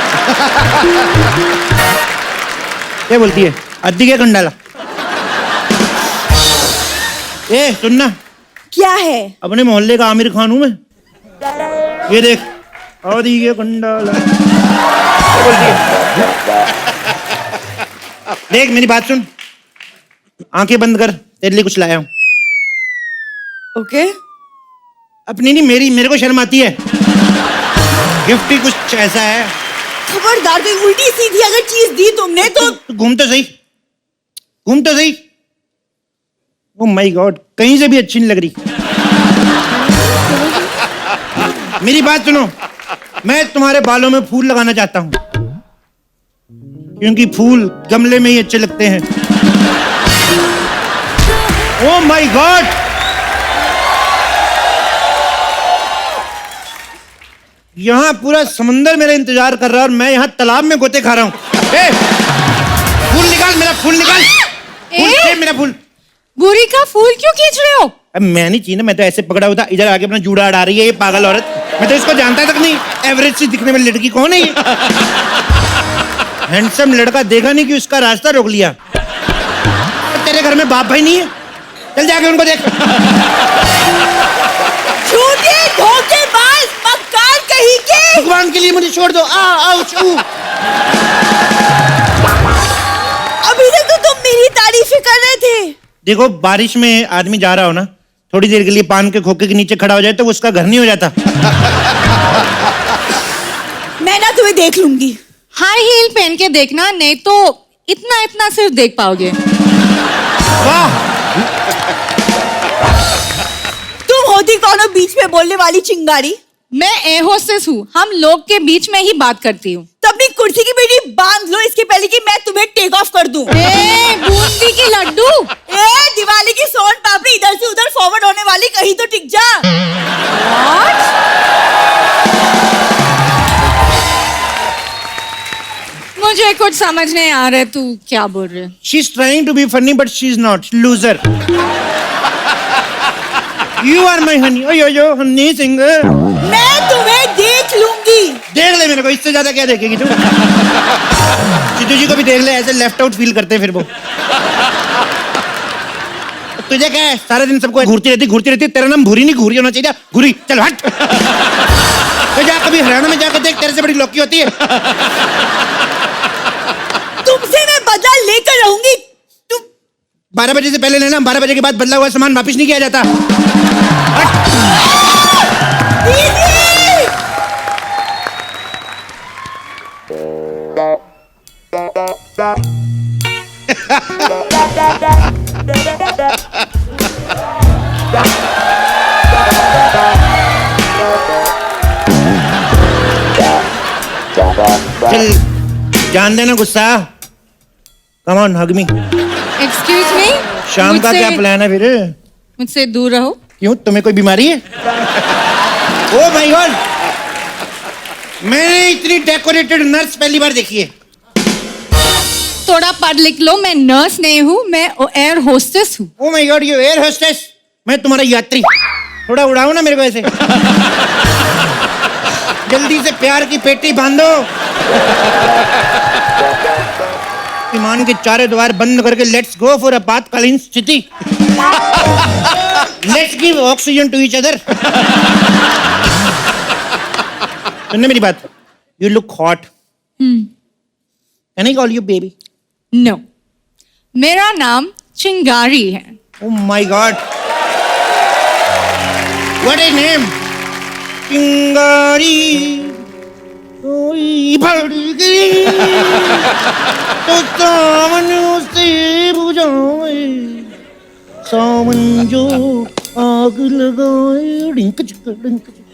क्या बोलती है? अद्दी क्या कंडाला? ए सुनना, क्या है? अपने मोहल्ले का आमिर खान हूं मैं। ये देख, आदि के कंडाला। क्या बोलती है? देख मेरी बात सुन, आंखें बंद कर, तेरे लिए कुछ लाया हूं। ओके। अपनी नहीं, मेरे को शर्म आती है। गिफ्ट ही कुछ ऐसा है। खबरदार, कोई उल्टी सीधी अगर चीज दी तुमने तो घूम तो सही, घूम तो सही। ओह माय गॉड, कहीं से भी अच्छी नहीं लग रही। मेरी बात सुनो, मैं तुम्हारे बालों में फूल लगाना चाहता हूं, क्योंकि फूल गमले में ही अच्छे लगते हैं। ओह माय गॉड, यहां पूरा समंदर मेरा इंतजार कर रहा है और मैं यहां तालाब में गोते खा रहा हूं। ए, फूल निकाल, मेरा फूल निकाल। फूल खींच, मेरा फूल। बुरी का फूल क्यों खींच रहे हो? अब मैं नहीं चाहिए, मैं तो ऐसे पकड़ा हुआ था, इधर आके अपना जूड़ा अड़ा रही है ये पागल औरत। मैं तो इसको जानता तक नहीं। एवरेज सी दिखने वाली लड़की कौन है ये? हैंडसम लड़का देखा नहीं कि उसका रास्ता रोक लिया। तेरे घर में बाप भाई नहीं है? चल जाके उनको देख। झूठे धोखेबाज मक्कार कहीं के। भगवान के लिए मुझे छोड़ दो। आओ छू। अभी तक तो तुम मेरी तारीफ ही कर रहे थे। देखो, बारिश में आदमी जा रहा हो ना, थोड़ी देर के लिए पान के खोखे के नीचे खड़ा हो जाए तो वो उसका घर नहीं हो जाता। मैं ना तुम्हें देख लूंगी। हाई हील पहन के देखना, नहीं तो इतना इतना सिर्फ देख पाओगे। वाह, तुम होती कौन हो बीच में बोलने वाली चिंगारी? मैं एयर होस्टेस हूँ, हम लोग के बीच में ही बात करती हूँ। तो अपनी कुर्सी की बेटी बांध लो इसके पहले कि मैं तुम्हें टेक ऑफ कर दूं। ए, बूंदी की लड्डू। ए, दिवाली की सोन पापड़ी इधर से उधर फॉरवर्ड होने वाली, कहीं तो टिक जा। मुझे कुछ समझ नहीं आ रहा है तू क्या बोल रहे है। She is trying to be funny but she is not. Loser. You are my honey. Oh yo Honey Singh. मैं तुम्हें देख लूंगी। देख ले मेरे को, इससे ज्यादा क्या देखेगी तू? सिद्धू जी को भी देख ले, ऐसे लेफ्ट आउट फील करते हैं फिर वो। तुझे क्या है, सारा दिन सबको घूरती रहती। तेरा नाम भूरी नहीं घूरी होना चाहिए। घूरी, चल हट। तो जा कभी हरियाणा में जाकर देख, तेरे से बड़ी लौकी होती है। तुमसे मैं बदला लेकर रहूंगी। तुम 12 बजे से पहले लेना, 12 बजे के बाद बदला हुआ सामान वापिस नहीं किया जाता। दीदी! चल जान देना गुस्सा। Come on, hug me. Excuse me, शाम का क्या प्लान है फिर? मुझसे दूर रहो। क्यों, तुम्हें कोई बीमारी है? ओ माय गॉड, मैंने इतनी डेकोरेटेड नर्स पहली बार देखी है। थोड़ा पढ़ लिख लो, मैं नर्स नहीं हूँ, मैं एयर होस्टेस हूँ। Oh my God, you air hostess. मैं तुम्हारा यात्री। थोड़ा उड़ाओ ना मेरे को ऐसे। जल्दी से प्यार की पेटी बांधो। विमान के चारों द्वार बंद करके लेट्स गो फॉर आपातकालीन स्थिति। Let's give oxygen to each other. सुनने मेरी बात, you look hot. Can I call you baby? No, मेरा नाम चिंगारी है। Oh my God, what a name. चिंगारी कोई बढ़ गई तो सावन से बुझाए, सावन जो आग लगाए। डिंक चिक डिंक चिक।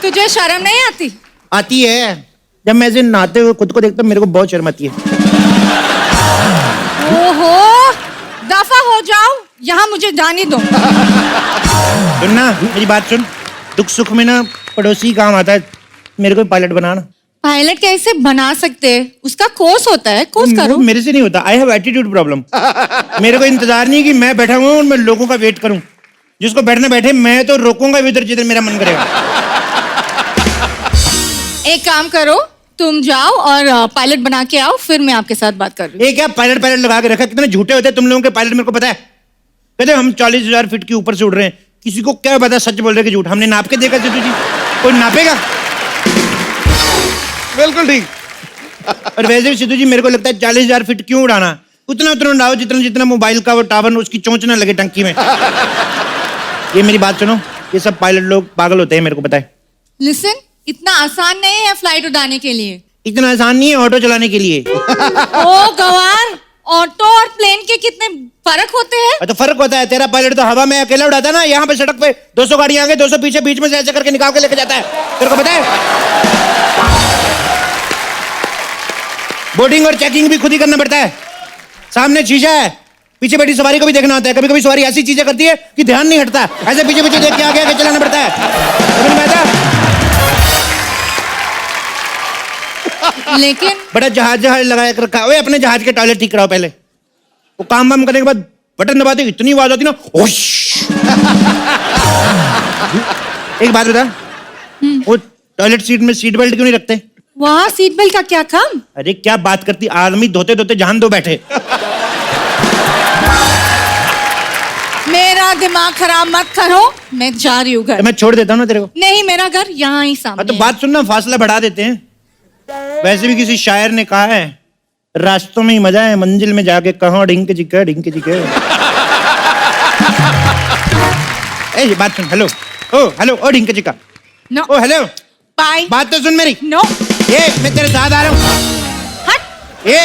तुझे शर्म नहीं आती? आती है, जब मैं ऐसे नहाते हुए खुद को देखता हूँ मेरे को बहुत शर्म आती है। ओहो, दफा हो जाओ, यहाँ मुझे जाने दो। सुनना मेरी बात सुन, दुख सुख में ना पड़ोसी काम आता है। मेरे को पायलट बनाना। पायलट कैसे बना सकते हैं? उसका कोर्स होता है, कोर्स वो करो। मेरे से नहीं होता। I have attitude problem. मेरे को इंतजार नहीं कि मैं बैठा हुआ हूँ और मैं लोगों का वेट करूं। जिसको बैठना बैठे, मैं तो रोकूंगा भी उधर जिधर मेरा मन करेगा। एक काम करो, तुम जाओ और पायलट बना के आओ, फिर मैं आपके साथ बात कर रही हूँ। ये क्या पायलट पायलट लगा के रखा? कितने झूठे होते हैं तुम लोगों के पायलट, मेरे को पता है। कहते हम 40,000 फीट के ऊपर से उड़ रहे हैं। किसी को क्या पता सच बोल रहे कि झूठ? हमने नाप के देखा सिद्धू जी, कोई नापेगा? बिल्कुल ठीक। और वैसे भी सिद्धू जी, मेरे को लगता है 40,000 फीट क्यों उड़ाना? उतना उड़ाओ जितना जितना मोबाइल का वो टावर उसकी चोंच ना लगे टंकी में। ये मेरी बात सुनो, ये सब पायलट लोग पागल होते हैं, मेरे को पता है। लिसन, इतना आसान नहीं है फ्लाइट उड़ाने के लिए। इतना आसान नहीं है ऑटो चलाने के लिए। ओ गवार, ऑटो और प्लेन के कितने फर्क होते हैं? तो फर्क होता है। तेरा पायलट तो हवा में अकेला उड़ाता है ना, यहाँ पे सड़क पे 200 गाड़ियां आगे, 200 पीछे, बीच में से ऐसे करके निकाल के लेके जाता है। तेरे को पता है? बोर्डिंग और चेकिंग भी खुद ही करना पड़ता है। सामने शीशा है, पीछे बैठी सवारी को भी देखना होता है। कभी कभी सवारी ऐसी चीजें करती है कि ध्यान नहीं हटता, ऐसे पीछे पीछे देख के आगे आगे चलाना पड़ता है। समझ में आता? लेकिन बड़ा जहाज लगा के रखा है। अपने जहाज के टॉयलेट ठीक कराओ पहले। वो काम वाम करने के बाद बटन दबाते इतनी आवाज आती ना, ओश। एक बात बता, वो टॉयलेट सीट में सीट बेल्ट क्यों नहीं रखते? वहाँ सीट बेल्ट का क्या काम? अरे क्या बात करती, आदमी धोते धोते जान दो बैठे। मेरा दिमाग खराब मत करो, मैं जा रही हूँ घर। मैं छोड़ देता हूँ ना तेरे को। नहीं, मेरा घर यहाँ ही सामने तो है। बात सुनना, फासला बढ़ा देते हैं। वैसे भी किसी शायर ने कहा है, रास्तों में ही मजा है, मंजिल में जाके कहाँ ढिंक चिके ढिंक चिके। ए बात सुन। हेलो ओ ढिंक चिका। नो। ओ हेलो, बाय। बात तो सुन मेरी। नो। ये मैं तेरे साथ आ रहा हूँ। हट। ये